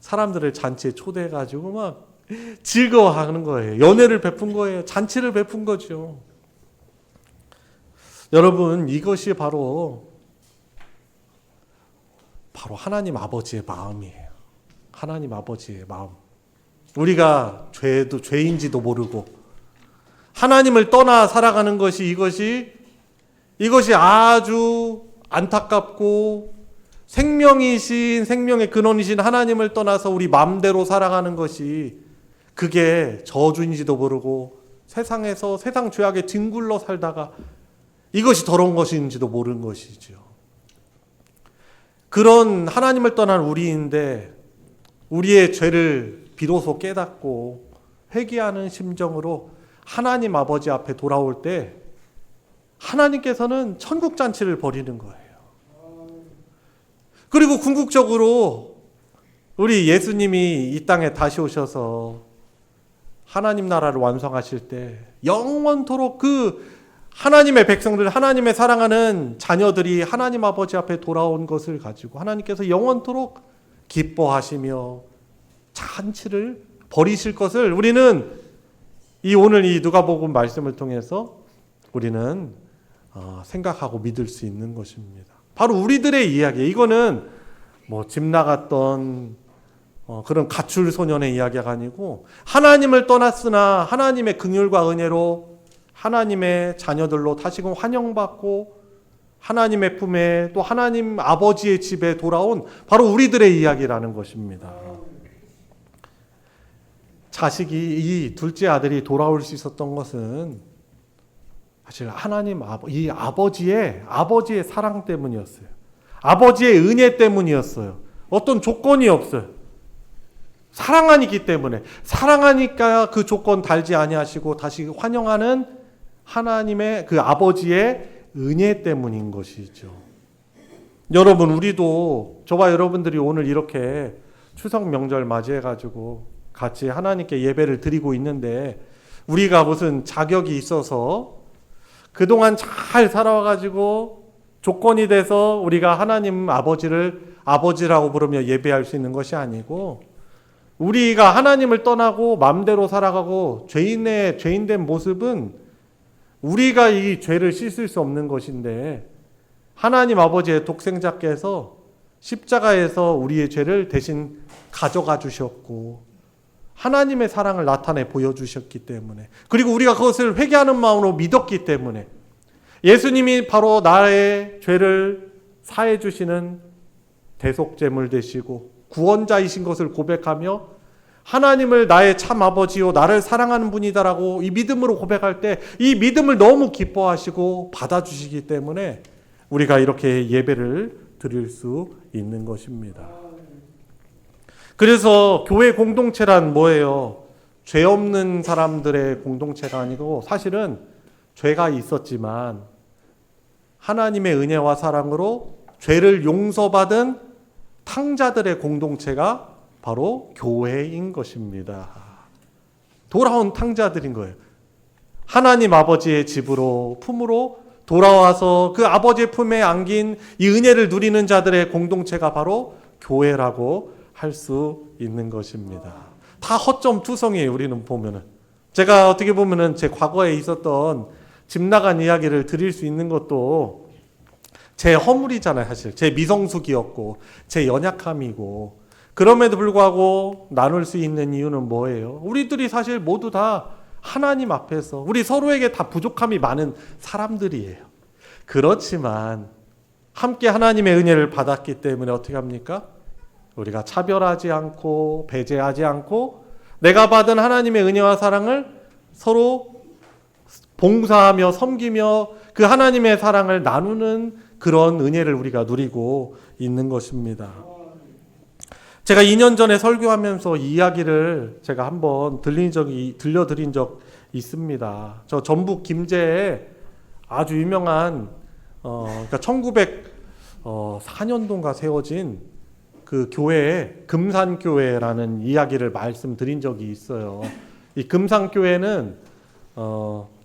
B: 사람들을 잔치에 초대해가지고 막 즐거워하는 거예요. 연회를 베푼 거예요. 잔치를 베푼 거죠. 여러분, 이것이 바로 하나님 아버지의 마음이에요. 하나님 아버지의 마음. 우리가 죄인지도 모르고 하나님을 떠나 살아가는 것이 이것이 아주 안타깝고, 생명의 근원이신 하나님을 떠나서 우리 마음대로 살아가는 것이, 그게 저주인지도 모르고 세상에서 세상 죄악에 뒹굴러 살다가 이것이 더러운 것인지도 모르는 것이죠. 그런 하나님을 떠난 우리인데 우리의 죄를 비로소 깨닫고 회개하는 심정으로 하나님 아버지 앞에 돌아올 때 하나님께서는 천국 잔치를 벌이는 거예요. 그리고 궁극적으로 우리 예수님이 이 땅에 다시 오셔서 하나님 나라를 완성하실 때 영원토록 그 하나님의 백성들, 하나님의 사랑하는 자녀들이 하나님 아버지 앞에 돌아온 것을 가지고 하나님께서 영원토록 기뻐하시며 잔치를 벌이실 것을 우리는 오늘 이 누가복음 말씀을 통해서 우리는 생각하고 믿을 수 있는 것입니다. 바로 우리들의 이야기. 이거는 집 나갔던 그런 가출 소년의 이야기가 아니고, 하나님을 떠났으나 하나님의 긍휼과 은혜로 하나님의 자녀들로 다시금 환영받고 하나님의 품에, 또 하나님 아버지의 집에 돌아온 바로 우리들의 이야기라는 것입니다. 이 둘째 아들이 돌아올 수 있었던 것은 사실 이 아버지의 사랑 때문이었어요. 아버지의 은혜 때문이었어요. 어떤 조건이 없어요. 사랑하니까 그 조건 달지 아니하시고 다시 환영하는 하나님의 그 아버지의 은혜 때문인 것이죠. 여러분, 우리도, 저와 여러분들이 오늘 이렇게 추석 명절 맞이해가지고 같이 하나님께 예배를 드리고 있는데, 우리가 무슨 자격이 있어서 그동안 잘 살아와가지고 조건이 돼서 우리가 하나님 아버지를 아버지라고 부르며 예배할 수 있는 것이 아니고, 우리가 하나님을 떠나고 마음대로 살아가고 죄인된 모습은 우리가 이 죄를 씻을 수 없는 것인데, 하나님 아버지의 독생자께서 십자가에서 우리의 죄를 대신 가져가 주셨고 하나님의 사랑을 나타내 보여주셨기 때문에, 그리고 우리가 그것을 회개하는 마음으로 믿었기 때문에 예수님이 바로 나의 죄를 사해 주시는 대속제물 되시고 구원자이신 것을 고백하며 하나님을 나의 참 아버지요 나를 사랑하는 분이다라고 이 믿음으로 고백할 때 이 믿음을 너무 기뻐하시고 받아주시기 때문에 우리가 이렇게 예배를 드릴 수 있는 것입니다. 그래서 교회 공동체란 뭐예요? 죄 없는 사람들의 공동체가 아니고, 사실은 죄가 있었지만 하나님의 은혜와 사랑으로 죄를 용서받은 탕자들의 공동체가 바로 교회인 것입니다. 돌아온 탕자들인 거예요. 하나님 아버지의 품으로 돌아와서 그 아버지의 품에 안긴 이 은혜를 누리는 자들의 공동체가 바로 교회라고 할 수 있는 것입니다. 다 허점투성이에요. 우리는 보면은, 제가 어떻게 보면은 제 과거에 있었던 집 나간 이야기를 드릴 수 있는 것도 제 허물이잖아요, 사실. 제 미성숙이었고, 제 연약함이고. 그럼에도 불구하고 나눌 수 있는 이유는 뭐예요? 우리들이 사실 모두 다 하나님 앞에서 우리 서로에게 다 부족함이 많은 사람들이에요. 그렇지만 함께 하나님의 은혜를 받았기 때문에 어떻게 합니까? 우리가 차별하지 않고 배제하지 않고 내가 받은 하나님의 은혜와 사랑을 서로 봉사하며 섬기며 그 하나님의 사랑을 나누는 그런 은혜를 우리가 누리고 있는 것입니다. 제가 2년 전에 설교하면서 이 이야기를 제가 한번 들려드린 적 있습니다. 저 전북 김제에 아주 유명한 그러니까 1904년도인가 세워진 그 교회에 금산교회라는 이야기를 말씀드린 적이 있어요. 이 금산교회는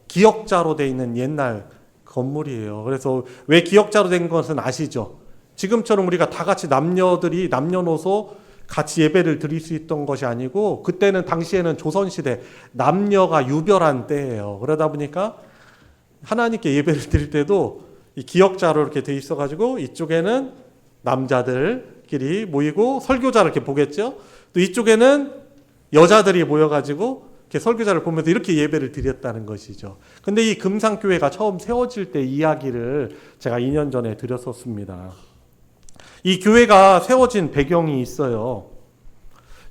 B: 기역자로 돼 있는 옛날 건물이에요. 그래서 왜 기역자로 된 것은 아시죠? 지금처럼 우리가 다 같이 남녀들이 남녀노소 같이 예배를 드릴 수 있던 것이 아니고 그때는 당시에는 조선시대 남녀가 유별한 때예요. 그러다 보니까 하나님께 예배를 드릴 때도 이 기역자로 이렇게 돼 있어가지고 이쪽에는 남자들끼리 모이고 설교자를 이렇게 보겠죠. 또 이쪽에는 여자들이 모여가지고 이렇게 설교자를 보면서 이렇게 예배를 드렸다는 것이죠. 근데 이 금산교회가 처음 세워질 때 이야기를 제가 2년 전에 드렸었습니다. 이 교회가 세워진 배경이 있어요.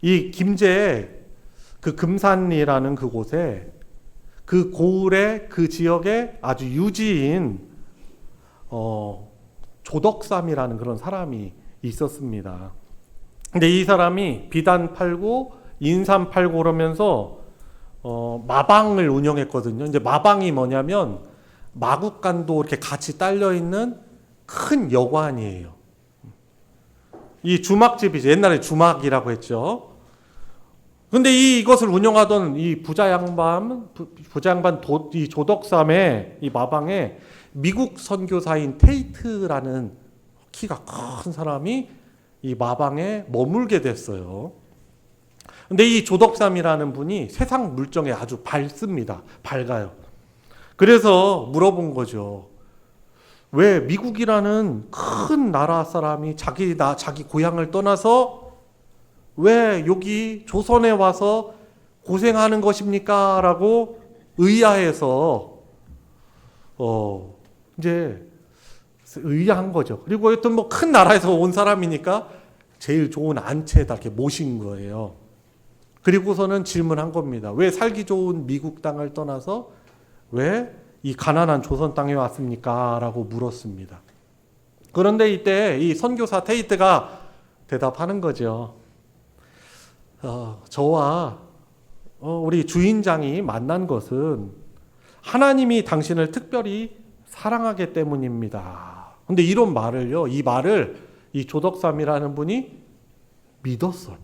B: 이 김제에 그 금산이라는 그곳에 그 고을의 그 지역에 아주 유지인 조덕삼이라는 그런 사람이 있었습니다. 근데 이 사람이 비단 팔고 인삼 팔고 그러면서 마방을 운영했거든요. 이제 마방이 뭐냐면 마국간도 이렇게 같이 딸려 있는 큰 여관이에요. 이 주막집이죠. 옛날에 주막이라고 했죠. 근데 이것을 운영하던 이 부자 양반 이 조덕삼의 이 마방에 미국 선교사인 테이트라는 키가 큰 사람이 이 마방에 머물게 됐어요. 근데 이 조덕삼이라는 분이 세상 물정에 아주 밝습니다. 밝아요. 그래서 물어본 거죠. 왜 미국이라는 큰 나라 사람이 자기 고향을 떠나서 왜 여기 조선에 와서 고생하는 것입니까? 라고 의아해서 이제 의아한 거죠. 그리고 어떤 뭐 큰 나라에서 온 사람이니까 제일 좋은 안채에다 이렇게 모신 거예요. 그리고서는 질문한 겁니다. 왜 살기 좋은 미국 땅을 떠나서 왜 이 가난한 조선 땅에 왔습니까? 라고 물었습니다. 그런데 이때 이 선교사 테이트가 대답하는 거죠. 저와 우리 주인장이 만난 것은 하나님이 당신을 특별히 사랑하기 때문입니다. 근데 이런 말을요, 이 말을 이 조덕삼이라는 분이 믿었어.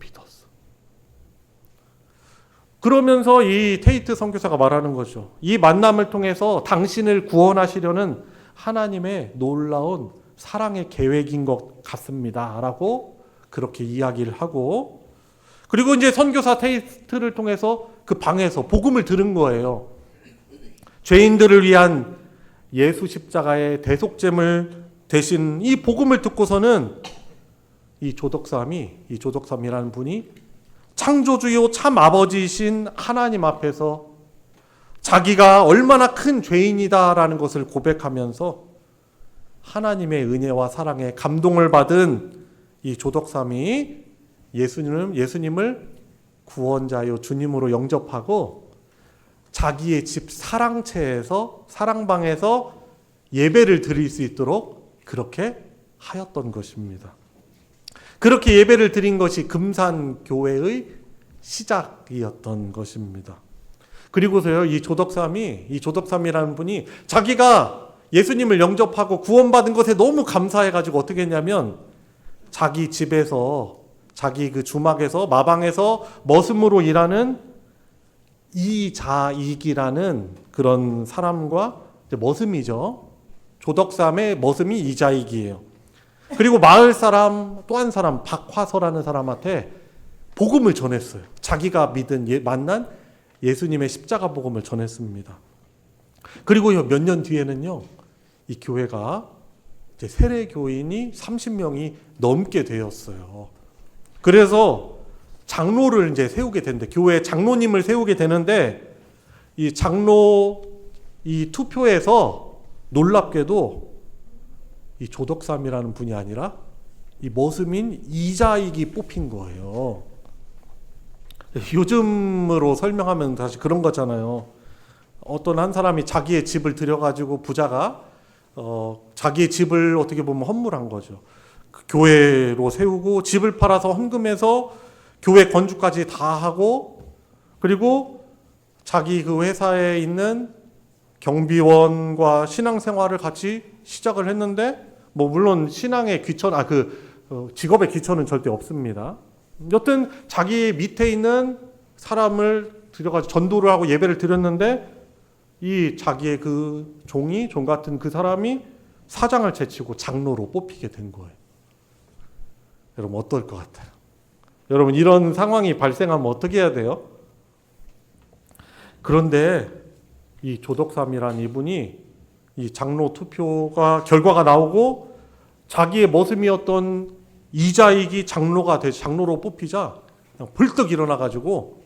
B: 그러면서 이 테이트 선교사가 말하는 거죠. 이 만남을 통해서 당신을 구원하시려는 하나님의 놀라운 사랑의 계획인 것 같습니다. 라고 그렇게 이야기를 하고, 그리고 이제 선교사 테이트를 통해서 그 방에서 복음을 들은 거예요. 죄인들을 위한 예수 십자가의 대속죄물 대신 이 복음을 듣고서는 이 조덕삼이라는 분이 창조주요 참 아버지이신 하나님 앞에서 자기가 얼마나 큰 죄인이다라는 것을 고백하면서 하나님의 은혜와 사랑에 감동을 받은 이 조덕삼이 예수님을 구원자요 주님으로 영접하고 자기의 집 사랑방에서 예배를 드릴 수 있도록 그렇게 하였던 것입니다. 그렇게 예배를 드린 것이 금산교회의 시작이었던 것입니다. 그리고서요, 이 조덕삼이라는 분이 자기가 예수님을 영접하고 구원받은 것에 너무 감사해가지고 어떻게 했냐면 자기 집에서, 자기 그 주막에서, 마방에서 머슴으로 일하는 이자익이라는 그런 사람과, 머슴이죠. 조덕삼의 머슴이 이자익이에요. 그리고 마을 사람, 또 한 사람, 박화서라는 사람한테 복음을 전했어요. 자기가 만난 예수님의 십자가 복음을 전했습니다. 그리고 몇 년 뒤에는요, 이 교회가 이제 세례 교인이 30명이 넘게 되었어요. 그래서 장로를 이제 세우게 되는데, 교회 장로님을 세우게 되는데, 이 장로 이 투표에서 놀랍게도 이 조덕삼이라는 분이 아니라 이 머슴인 이자익이 뽑힌 거예요. 요즘으로 설명하면 다시 그런 거잖아요. 어떤 한 사람이 자기의 집을 들여가지고 부자가 자기의 집을 어떻게 보면 헌물한 거죠. 그 교회로 세우고 집을 팔아서 헌금해서 교회 건축까지 다 하고, 그리고 자기 그 회사에 있는 경비원과 신앙생활을 같이 시작을 했는데, 뭐 물론 신앙의 귀천, 직업의 귀천은 절대 없습니다. 여튼 자기 밑에 있는 사람을 들여가지고 전도를 하고 예배를 드렸는데, 이 자기의 그 종 같은 그 사람이 사장을 제치고 장로로 뽑히게 된 거예요. 여러분 어떨 것 같아요? 여러분 이런 상황이 발생하면 어떻게 해야 돼요? 그런데 이 조덕삼이라는 이분이 이 장로 투표가 결과가 나오고 자기의 머슴이었던 이자익이 장로로 뽑히자 그냥 벌떡 일어나가지고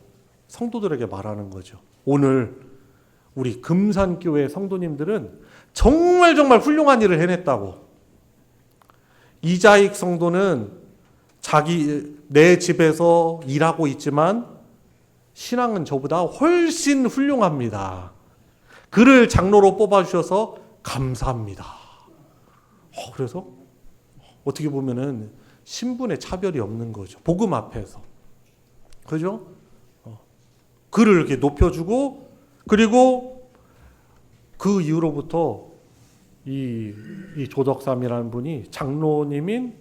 B: 성도들에게 말하는 거죠. 오늘 우리 금산교회 성도님들은 정말 훌륭한 일을 해냈다고. 이자익 성도는 내 집에서 일하고 있지만 신앙은 저보다 훨씬 훌륭합니다. 그를 장로로 뽑아주셔서 감사합니다. 그래서 어떻게 보면은 신분의 차별이 없는 거죠. 복음 앞에서. 그죠? 그를 이렇게 높여주고, 그리고 그 이후로부터 이 조덕삼이라는 분이 장로님인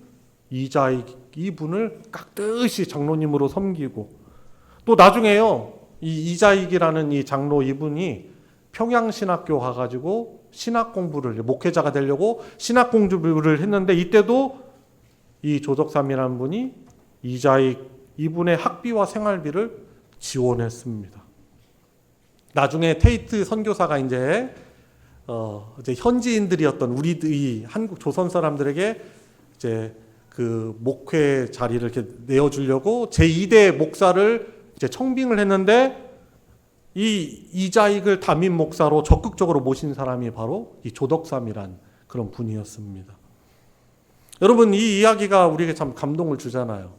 B: 이자익 이분을 깍듯이 장로님으로 섬기고, 또 나중에요, 이 이자익이라는 이 장로 이분이 평양신학교 가가지고 신학 공부를, 목회자가 되려고 신학 공부를 했는데, 이때도 이 조덕삼이라는 분이 이자익 이분의 학비와 생활비를 지원했습니다. 나중에 테이트 선교사가 이제 현지인들이었던 우리 한국 조선 사람들에게 이제 그 목회 자리를 이렇게 내어주려고 제2대 목사를 이제 청빙을 했는데, 이 이자익을 담임 목사로 적극적으로 모신 사람이 바로 이 조덕삼이란 그런 분이었습니다. 여러분 이 이야기가 우리에게 참 감동을 주잖아요.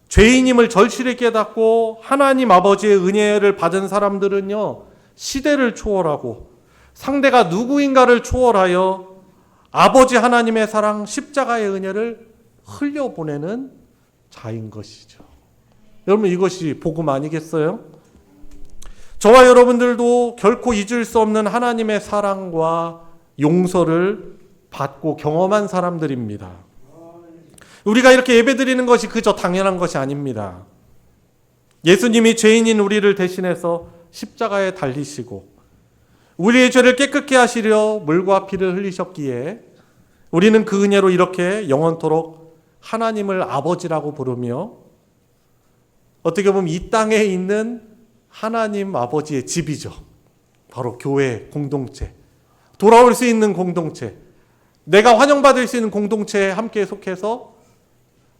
B: 죄인임을 절실히 깨닫고 하나님 아버지의 은혜를 받은 사람들은요, 시대를 초월하고 상대가 누구인가를 초월하여 아버지 하나님의 사랑, 십자가의 은혜를 흘려보내는 자인 것이죠. 여러분 이것이 복음 아니겠어요? 저와 여러분들도 결코 잊을 수 없는 하나님의 사랑과 용서를 받고 경험한 사람들입니다. 우리가 이렇게 예배드리는 것이 그저 당연한 것이 아닙니다. 예수님이 죄인인 우리를 대신해서 십자가에 달리시고 우리의 죄를 깨끗게 하시려 물과 피를 흘리셨기에 우리는 그 은혜로 이렇게 영원토록 하나님을 아버지라고 부르며, 어떻게 보면 이 땅에 있는 하나님 아버지의 집이죠. 바로 교회 공동체, 돌아올 수 있는 공동체, 내가 환영받을 수 있는 공동체에 함께 속해서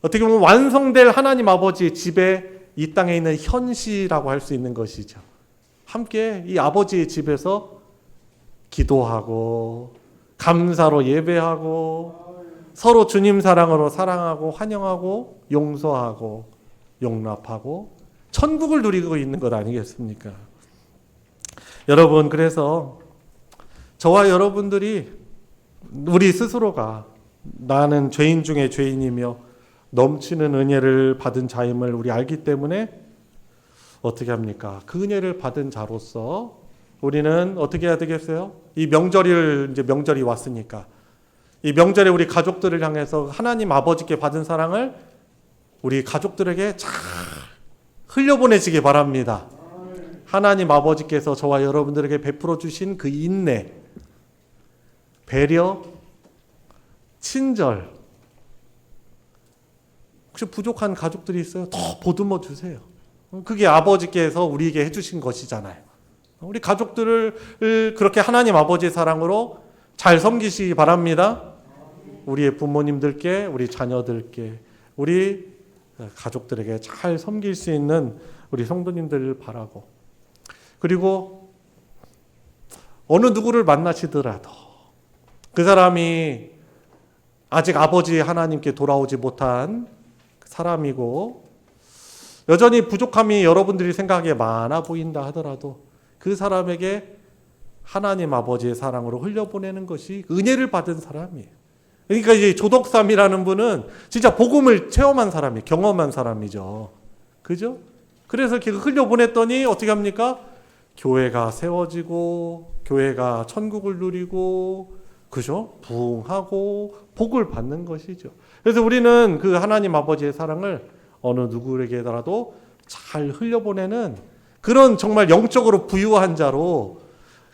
B: 어떻게 보면 완성될 하나님 아버지의 집에 이 땅에 있는 현시라고 할 수 있는 것이죠. 함께 이 아버지의 집에서 기도하고 감사로 예배하고 서로 주님 사랑으로 사랑하고 환영하고 용서하고 용납하고 천국을 누리고 있는 것 아니겠습니까? 여러분, 그래서 저와 여러분들이 우리 스스로가 나는 죄인 중에 죄인이며 넘치는 은혜를 받은 자임을 우리 알기 때문에 어떻게 합니까? 그 은혜를 받은 자로서 우리는 어떻게 해야 되겠어요? 이 명절이 왔으니까 이 명절에 우리 가족들을 향해서 하나님 아버지께 받은 사랑을 우리 가족들에게 잘 흘려보내시기 바랍니다. 하나님 아버지께서 저와 여러분들에게 베풀어 주신 그 인내, 배려, 친절, 혹시 부족한 가족들이 있어요? 더 보듬어 주세요. 그게 아버지께서 우리에게 해주신 것이잖아요. 우리 가족들을 그렇게 하나님 아버지의 사랑으로 잘 섬기시기 바랍니다. 우리의 부모님들께, 우리 자녀들께, 우리 가족들에게 잘 섬길 수 있는 우리 성도님들을 바라고, 그리고 어느 누구를 만나시더라도 그 사람이 아직 아버지 하나님께 돌아오지 못한 사람이고 여전히 부족함이 여러분들이 생각하기에 많아 보인다 하더라도 그 사람에게 하나님 아버지의 사랑으로 흘려보내는 것이 은혜를 받은 사람이에요. 그러니까 이제 조덕삼이라는 분은 진짜 복음을 체험한 사람이, 경험한 사람이죠. 그죠? 그래서 이렇게 흘려보냈더니 어떻게 합니까? 교회가 세워지고, 교회가 천국을 누리고, 그죠? 부흥하고, 복을 받는 것이죠. 그래서 우리는 그 하나님 아버지의 사랑을 어느 누구에게라도 잘 흘려보내는 그런 정말 영적으로 부유한 자로,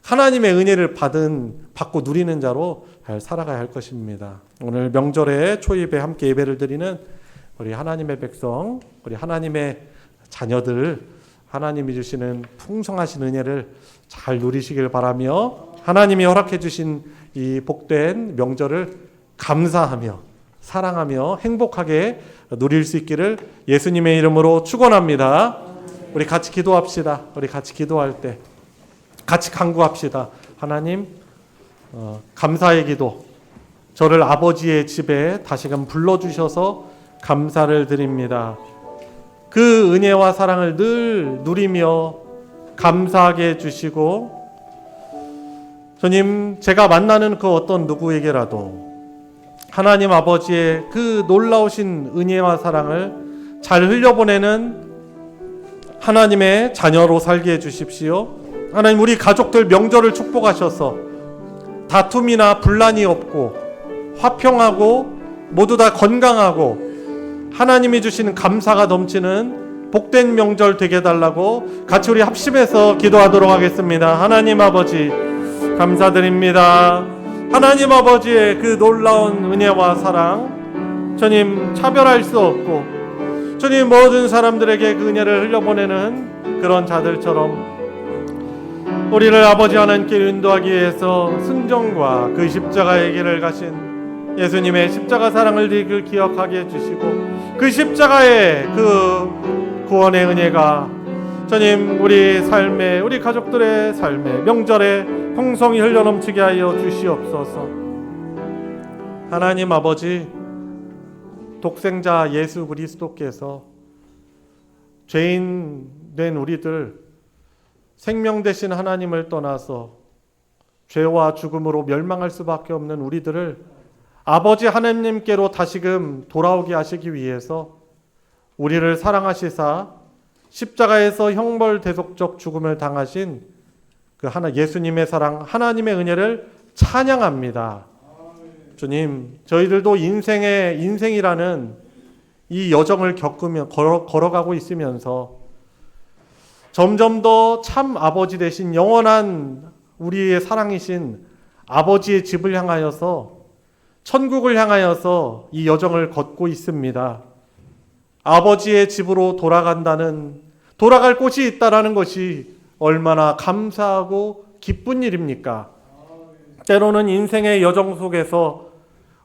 B: 하나님의 은혜를 받고 누리는 자로 잘 살아가야 할 것입니다. 오늘 명절에 초입에 함께 예배를 드리는 우리 하나님의 백성, 우리 하나님의 자녀들, 하나님이 주시는 풍성하신 은혜를 잘 누리시길 바라며 하나님이 허락해 주신 이 복된 명절을 감사하며 사랑하며 행복하게 누릴 수 있기를 예수님의 이름으로 축원합니다. 우리 같이 기도합시다. 우리 같이 기도할 때 같이 간구합시다. 하나님, 감사의 기도, 저를 아버지의 집에 다시금 불러주셔서 감사를 드립니다. 그 은혜와 사랑을 늘 누리며 감사하게 해주시고, 주님, 제가 만나는 그 어떤 누구에게라도 하나님 아버지의 그 놀라우신 은혜와 사랑을 잘 흘려보내는 하나님의 자녀로 살게 해주십시오. 하나님, 우리 가족들 명절을 축복하셔서 다툼이나 분란이 없고 화평하고 모두 다 건강하고 하나님이 주시는 감사가 넘치는 복된 명절 되게 해달라고 같이 우리 합심해서 기도하도록 하겠습니다. 하나님 아버지, 감사드립니다. 하나님 아버지의 그 놀라운 은혜와 사랑, 주님, 차별할 수 없고 주님, 모든 사람들에게 그 은혜를 흘려보내는 그런 자들처럼 우리를 아버지 하나님께 인도하기 위해서 순종과 그 십자가의 길을 가신 예수님의 십자가 사랑을 늘 기억하게 해주시고, 그 십자가의 그 구원의 은혜가 주님, 우리 삶에, 우리 가족들의 삶에, 명절에 풍성히 흘러넘치게 하여 주시옵소서. 하나님 아버지, 독생자 예수 그리스도께서 죄인 된 우리들, 생명 되신 하나님을 떠나서 죄와 죽음으로 멸망할 수밖에 없는 우리들을 아버지 하나님께로 다시금 돌아오게 하시기 위해서 우리를 사랑하시사 십자가에서 형벌대속적 죽음을 당하신 그 예수님의 사랑, 하나님의 은혜를 찬양합니다. 주님, 저희들도 인생이라는 이 여정을 겪으며 걸어가고 있으면서 점점 더 참 아버지 되신 영원한 우리의 사랑이신 아버지의 집을 향하여서, 천국을 향하여서 이 여정을 걷고 있습니다. 아버지의 집으로 돌아갈 곳이 있다라는 것이 얼마나 감사하고 기쁜 일입니까? 때로는 인생의 여정 속에서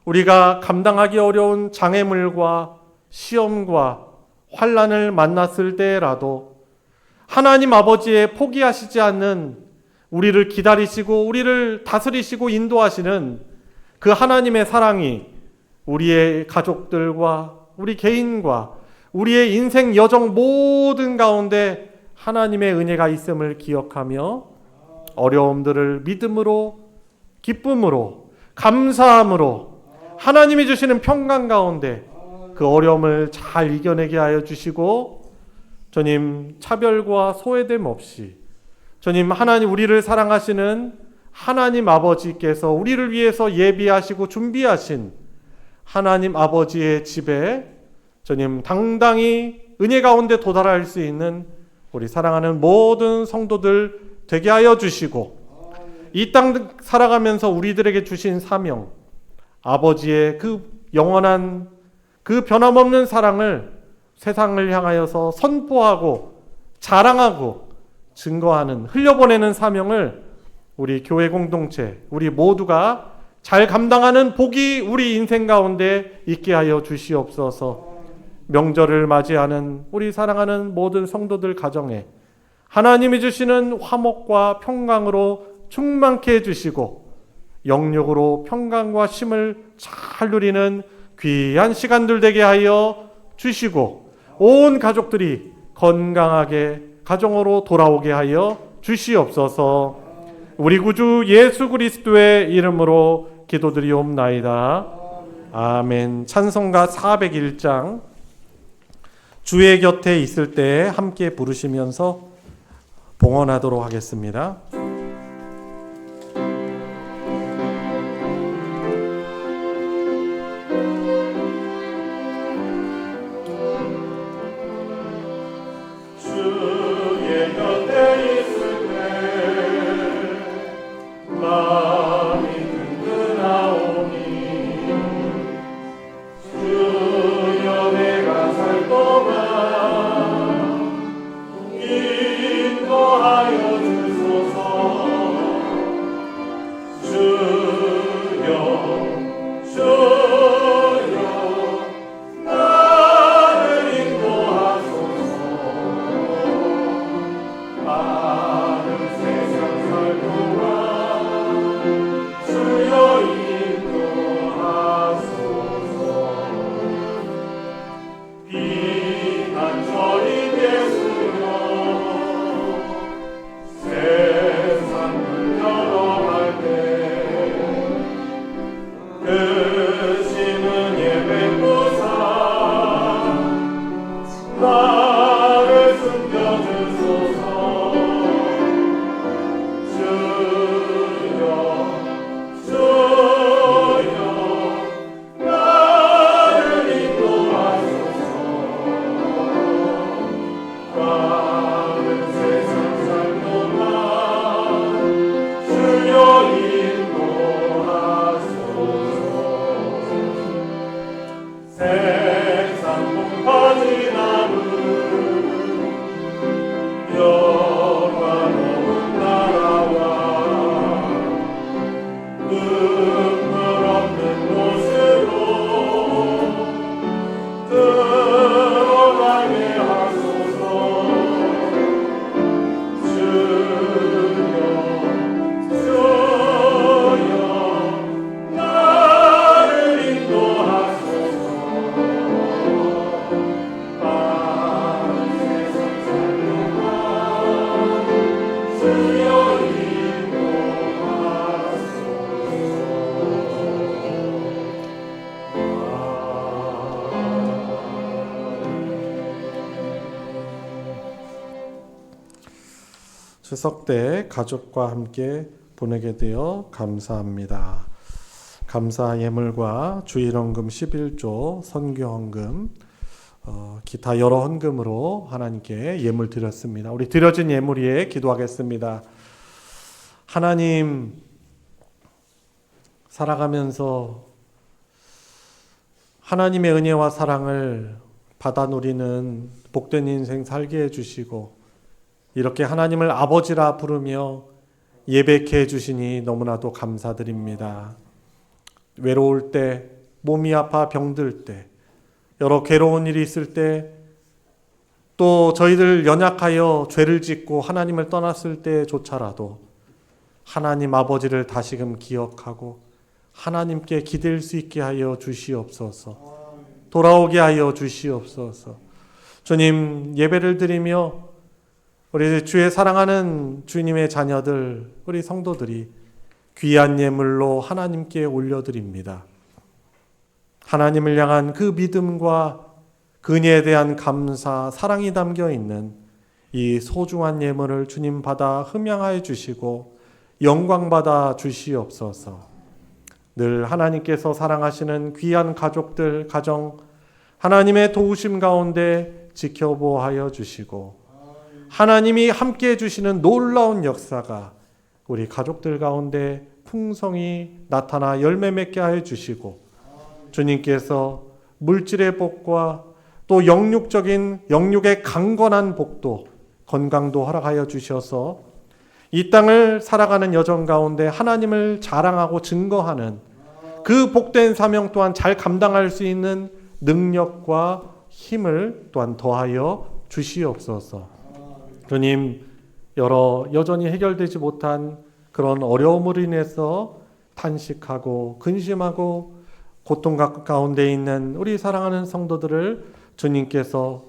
B: 우리가 감당하기 어려운 장애물과 시험과 환난을 만났을 때라도 하나님 아버지의 포기하시지 않는, 우리를 기다리시고 우리를 다스리시고 인도하시는 그 하나님의 사랑이 우리의 가족들과 우리 개인과 우리의 인생 여정 모든 가운데 하나님의 은혜가 있음을 기억하며 어려움들을 믿음으로, 기쁨으로, 감사함으로 하나님이 주시는 평강 가운데 그 어려움을 잘 이겨내게 하여 주시고, 주님, 차별과 소외됨 없이 주님, 하나님, 우리를 사랑하시는 하나님 아버지께서 우리를 위해서 예비하시고 준비하신 하나님 아버지의 집에 주님, 당당히 은혜 가운데 도달할 수 있는 우리 사랑하는 모든 성도들 되게 하여 주시고, 이 땅 살아가면서 우리들에게 주신 사명, 아버지의 그 영원한 그 변함없는 사랑을 세상을 향하여서 선포하고 자랑하고 증거하는, 흘려보내는 사명을 우리 교회 공동체, 우리 모두가 잘 감당하는 복이 우리 인생 가운데 있게 하여 주시옵소서. 명절을 맞이하는 우리 사랑하는 모든 성도들 가정에 하나님이 주시는 화목과 평강으로 충만케 해주시고 영육으로 평강과 쉼을 잘 누리는 귀한 시간들 되게 하여 주시고 온 가족들이 건강하게 가정으로 돌아오게 하여 주시옵소서. 우리 구주 예수 그리스도의 이름으로 기도드리옵나이다. 아멘. 찬송가 401장 주의 곁에 있을 때 함께 부르시면서 봉헌하도록 하겠습니다.
A: 주의 곁에 있을 때 마음이 든든하오니 주여 내가 살 동안 인도하여 주소서. 주여 주여 나를 인도하소서. 많은 세상 살 동안 주여 인도하소서. 비난처인 예수여 세상 문 열어갈 때 크신 은혜 베푸사 나를 숨겨주소서. 주여 주여 나를 인도하소서. 많은 세상 살 동안 주여 인도하소서. 세상 복받이 남은 영화로운 나라와 눈물 없는 곳으로 들어가게 하소서. 주여 주여 나를 인도하소서. 많은 세상 살 동안 주여
B: 추석 때 가족과 함께 보내게 되어 감사합니다. 감사 예물과 주일헌금 11조, 선교헌금, 기타 여러 헌금으로 하나님께 예물 드렸습니다. 우리 드려진 예물 위에 기도하겠습니다. 하나님, 살아가면서 하나님의 은혜와 사랑을 받아 누리는 복된 인생 살게 해주시고 이렇게 하나님을 아버지라 부르며 예배케 해주시니 너무나도 감사드립니다. 외로울 때, 몸이 아파 병들 때, 여러 괴로운 일이 있을 때, 또 저희들 연약하여 죄를 짓고 하나님을 떠났을 때조차라도 하나님 아버지를 다시금 기억하고 하나님께 기댈 수 있게 하여 주시옵소서. 돌아오게 하여 주시옵소서. 주님, 예배를 드리며 우리 주의 사랑하는 주님의 자녀들, 우리 성도들이 귀한 예물로 하나님께 올려드립니다. 하나님을 향한 그 믿음과 그녀에 대한 감사, 사랑이 담겨 있는 이 소중한 예물을 주님 받아 흠양하여 주시고 영광 받아 주시옵소서. 늘 하나님께서 사랑하시는 귀한 가족들, 가정, 하나님의 도우심 가운데 지켜보하여 주시고 하나님이 함께해 주시는 놀라운 역사가 우리 가족들 가운데 풍성히 나타나 열매 맺게 하여 주시고 주님께서 물질의 복과 또 영육의 강건한 복도 건강도 허락하여 주셔서 이 땅을 살아가는 여정 가운데 하나님을 자랑하고 증거하는 그 복된 사명 또한 잘 감당할 수 있는 능력과 힘을 또한 더하여 주시옵소서. 주님, 여전히 해결되지 못한 그런 어려움으로 인해서 탄식하고 근심하고 고통 가운데 있는 우리 사랑하는 성도들을 주님께서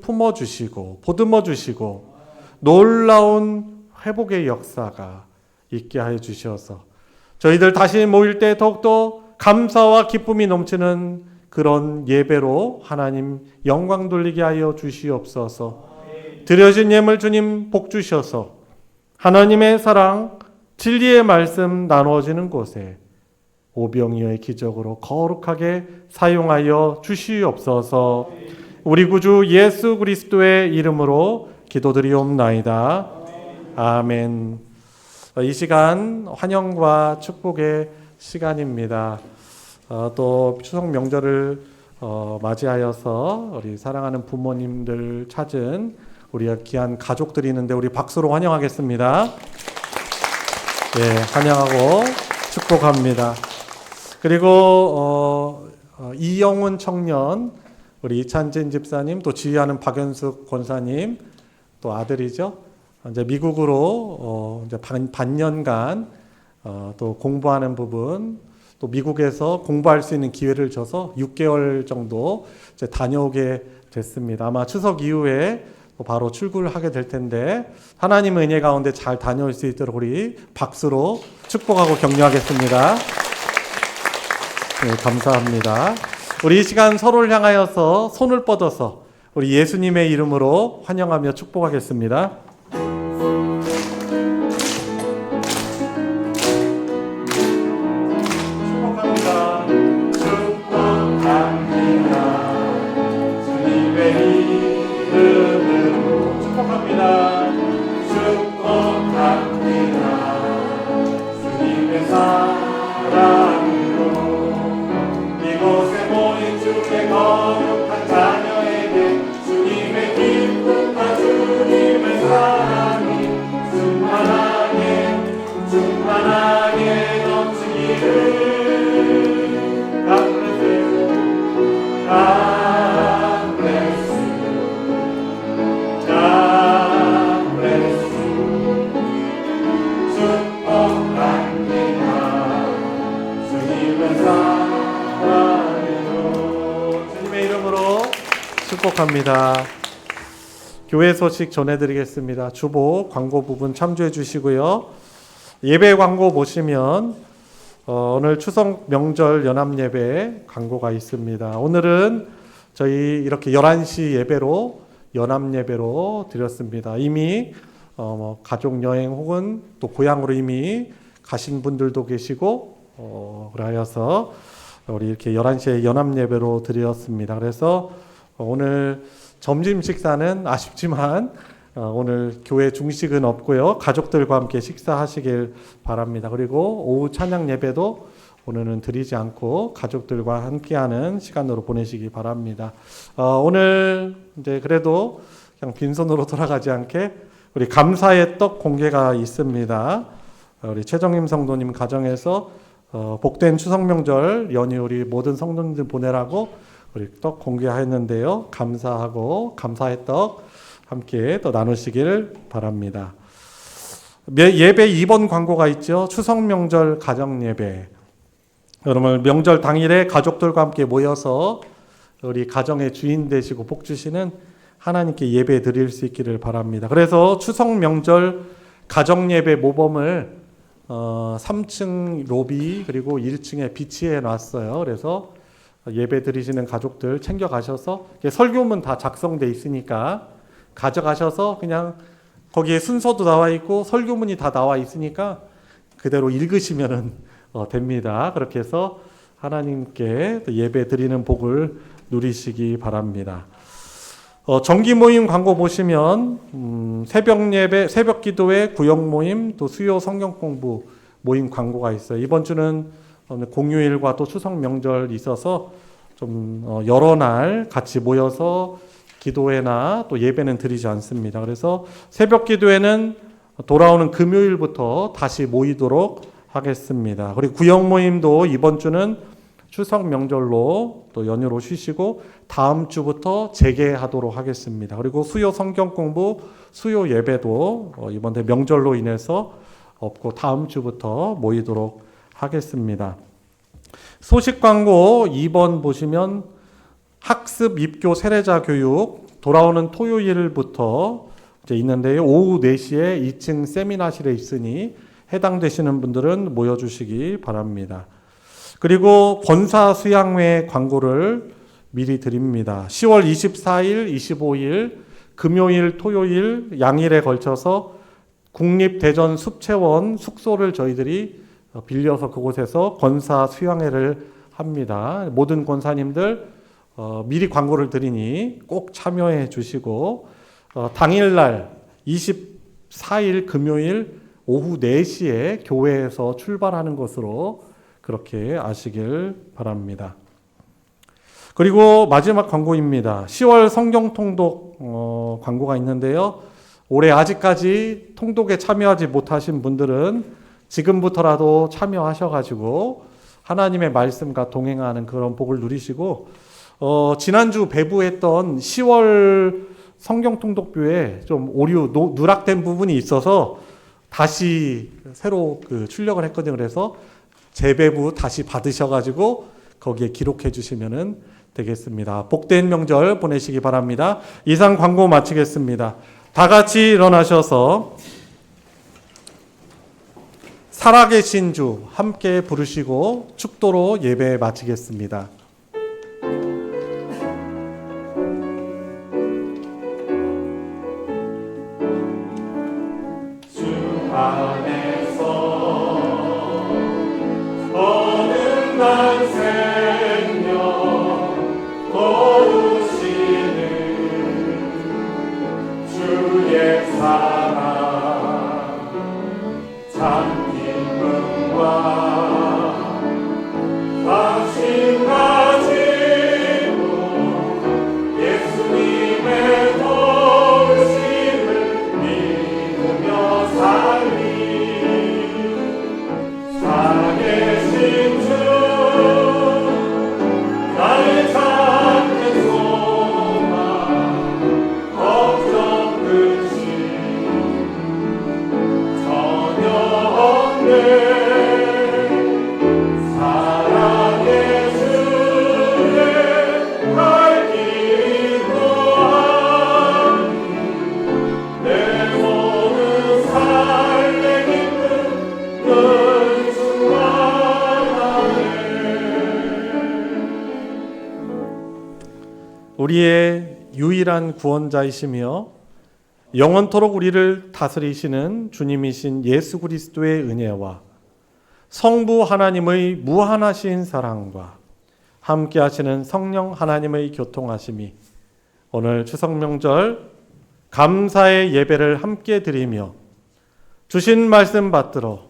B: 품어주시고 보듬어주시고 놀라운 회복의 역사가 있게 하여 주셔서 저희들 다시 모일 때 더욱더 감사와 기쁨이 넘치는 그런 예배로 하나님 영광 돌리게 하여 주시옵소서. 드려진 예물 주님 복 주셔서 하나님의 사랑 진리의 말씀 나누어지는 곳에 오병이어의 기적으로 거룩하게 사용하여 주시옵소서. 우리 구주 예수 그리스도의 이름으로 기도드리옵나이다. 아멘. 이 시간 환영과 축복의 시간입니다. 또 추석 명절을 맞이하여서 우리 사랑하는 부모님들 찾은 우리 귀한 가족들이 있는데 우리 박수로 환영하겠습니다. 예, 환영하고 축복합니다. 그리고 이영훈 청년, 우리 이찬진 집사님, 또 지휘하는 박연숙 권사님, 또 아들이죠. 이제 미국으로 이제 반년간 또 공부하는 부분, 또 미국에서 공부할 수 있는 기회를 줘서 6개월 정도 이제 다녀오게 됐습니다. 아마 추석 이후에 바로 출국을 하게 될 텐데 하나님의 은혜 가운데 잘 다녀올 수 있도록 우리 박수로 축복하고 격려하겠습니다. 네, 감사합니다. 우리 이 시간 서로를 향하여서 손을 뻗어서 우리 예수님의 이름으로 환영하며 축복하겠습니다.
A: 축복합니다. 축복합니다. 주님의 이름으로 축복합니다. 축복합니다. 주님의 사랑으로 이곳에 모인 주의 거룩한 자녀에게 주님의 기쁨과 주님의 사랑이 충만하게 넘치기를. God bless you. God bless you. 축복합니다. 주님의 사랑으로.
B: 주님의 이름으로 축복합니다. 교회 소식 전해드리겠습니다. 주보 광고 부분 참조해 주시고요. 예배 광고 보시면 오늘 추석 명절 연합 예배 광고가 있습니다. 오늘은 저희 이렇게 11시 예배로 연합 예배로 드렸습니다. 이미 가족 여행 혹은 또 고향으로 이미 가신 분들도 계시고 그래서 우리 이렇게 11시에 연합 예배로 드렸습니다. 그래서 오늘 점심 식사는 아쉽지만 오늘 교회 중식은 없고요. 가족들과 함께 식사하시길 바랍니다. 그리고 오후 찬양 예배도 오늘은 드리지 않고 가족들과 함께하는 시간으로 보내시기 바랍니다. 오늘 이제 그래도 그냥 빈손으로 돌아가지 않게 우리 감사의 떡 공개가 있습니다. 우리 최정임 성도님 가정에서 복된 추석 명절 연휴 우리 모든 성도님들 보내라고 우리 떡 공개했는데요. 감사하고 감사의 떡 함께 또 나누시길 바랍니다. 예배 2번 광고가 있죠. 추석 명절 가정 예배. 여러분 명절 당일에 가족들과 함께 모여서 우리 가정의 주인 되시고 복 주시는 하나님께 예배 드릴 수 있기를 바랍니다. 그래서 추석 명절 가정 예배 모범을 3층 로비 그리고 1층에 비치해 놨어요. 그래서 예배 드리시는 가족들 챙겨 가셔서 설교문 다 작성돼 있으니까 가져가셔서 그냥 거기에 순서도 나와 있고 설교문이 다 나와 있으니까 그대로 읽으시면 됩니다. 그렇게 해서 하나님께 예배 드리는 복을 누리시기 바랍니다. 정기 모임 광고 보시면 새벽 예배, 새벽 기도회, 구역 모임, 또 수요 성경 공부 모임 광고가 있어요. 이번 주는 공휴일과 또 추석 명절이 있어서 좀 여러 날 같이 모여서 기도회나 또 예배는 드리지 않습니다. 그래서 새벽 기도회는 돌아오는 금요일부터 다시 모이도록 하겠습니다. 그리고 구역 모임도 이번 주는 추석 명절로 또 연휴로 쉬시고 다음 주부터 재개하도록 하겠습니다. 그리고 수요 성경 공부, 수요 예배도 이번 명절로 인해서 없고 다음 주부터 모이도록 하겠습니다. 소식 광고 2번 보시면 학습 입교 세례자 교육 돌아오는 토요일부터 이제 있는데요. 오후 4시에 2층 세미나실에 있으니 해당되시는 분들은 모여주시기 바랍니다. 그리고 권사 수양회 광고를 미리 드립니다. 10월 24일, 25일 금요일, 토요일 양일에 걸쳐서 국립대전 숲체원 숙소를 저희들이 빌려서 그곳에서 권사 수양회를 합니다. 모든 권사님들 미리 광고를 드리니 꼭 참여해 주시고 당일날 24일 금요일 오후 4시에 교회에서 출발하는 것으로 그렇게 아시길 바랍니다. 그리고 마지막 광고입니다. 10월 성경 통독 광고가 있는데요. 올해 아직까지 통독에 참여하지 못하신 분들은 지금부터라도 참여하셔가지고 하나님의 말씀과 동행하는 그런 복을 누리시고 지난주 배부했던 10월 성경 통독뷰에 좀 오류 누락된 부분이 있어서 다시 새로 출력을 했거든요. 그래서 재배부 다시 받으셔가지고 거기에 기록해 주시면 되겠습니다. 복된 명절 보내시기 바랍니다. 이상 광고 마치겠습니다. 다 같이 일어나셔서 살아계신 주 함께 부르시고 축도로 예배 마치겠습니다.
A: 주 안에서 얻은 난 생명 도우시는 주의 사랑 참 기쁨과 당신 가지고 예수님의 도우심을 믿으며 살리 살아계신 주 나의 찾는 소망 걱정 끝이 전혀 없네 사랑의 주의 갈 길도 아니 내 모든 삶의 기쁨 은중하네
B: 우리의 유일한 구원자이시며 영원토록 우리를 다스리시는 주님이신 예수 그리스도의 은혜와 성부 하나님의 무한하신 사랑과 함께 하시는 성령 하나님의 교통하심이 오늘 추석 명절 감사의 예배를 함께 드리며 주신 말씀 받들어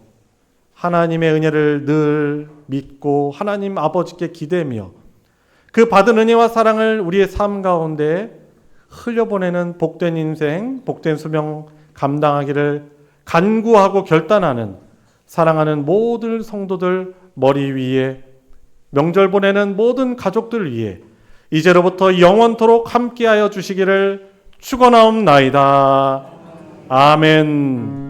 B: 하나님의 은혜를 늘 믿고 하나님 아버지께 기대며 그 받은 은혜와 사랑을 우리의 삶 가운데 흘려보내는 복된 인생, 복된 수명 감당하기를 간구하고 결단하는 사랑하는 모든 성도들 머리 위에 명절 보내는 모든 가족들 위해 이제로부터 영원토록 함께하여 주시기를 축원하옵나이다. 아멘.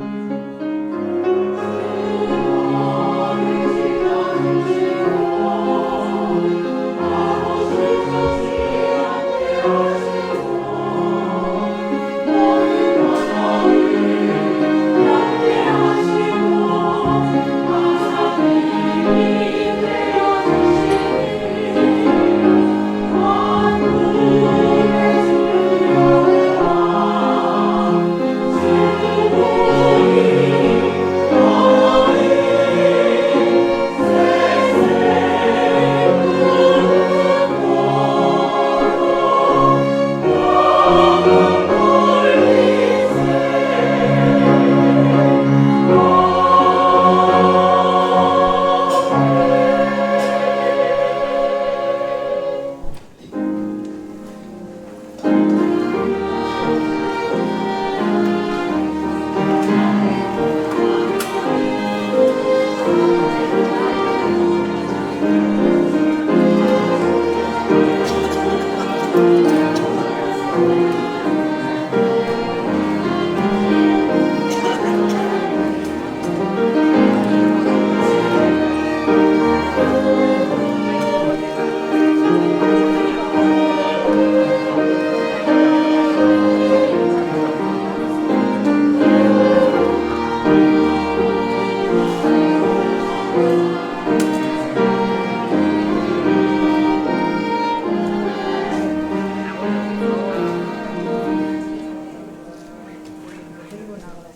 A: 주
D: 나가라.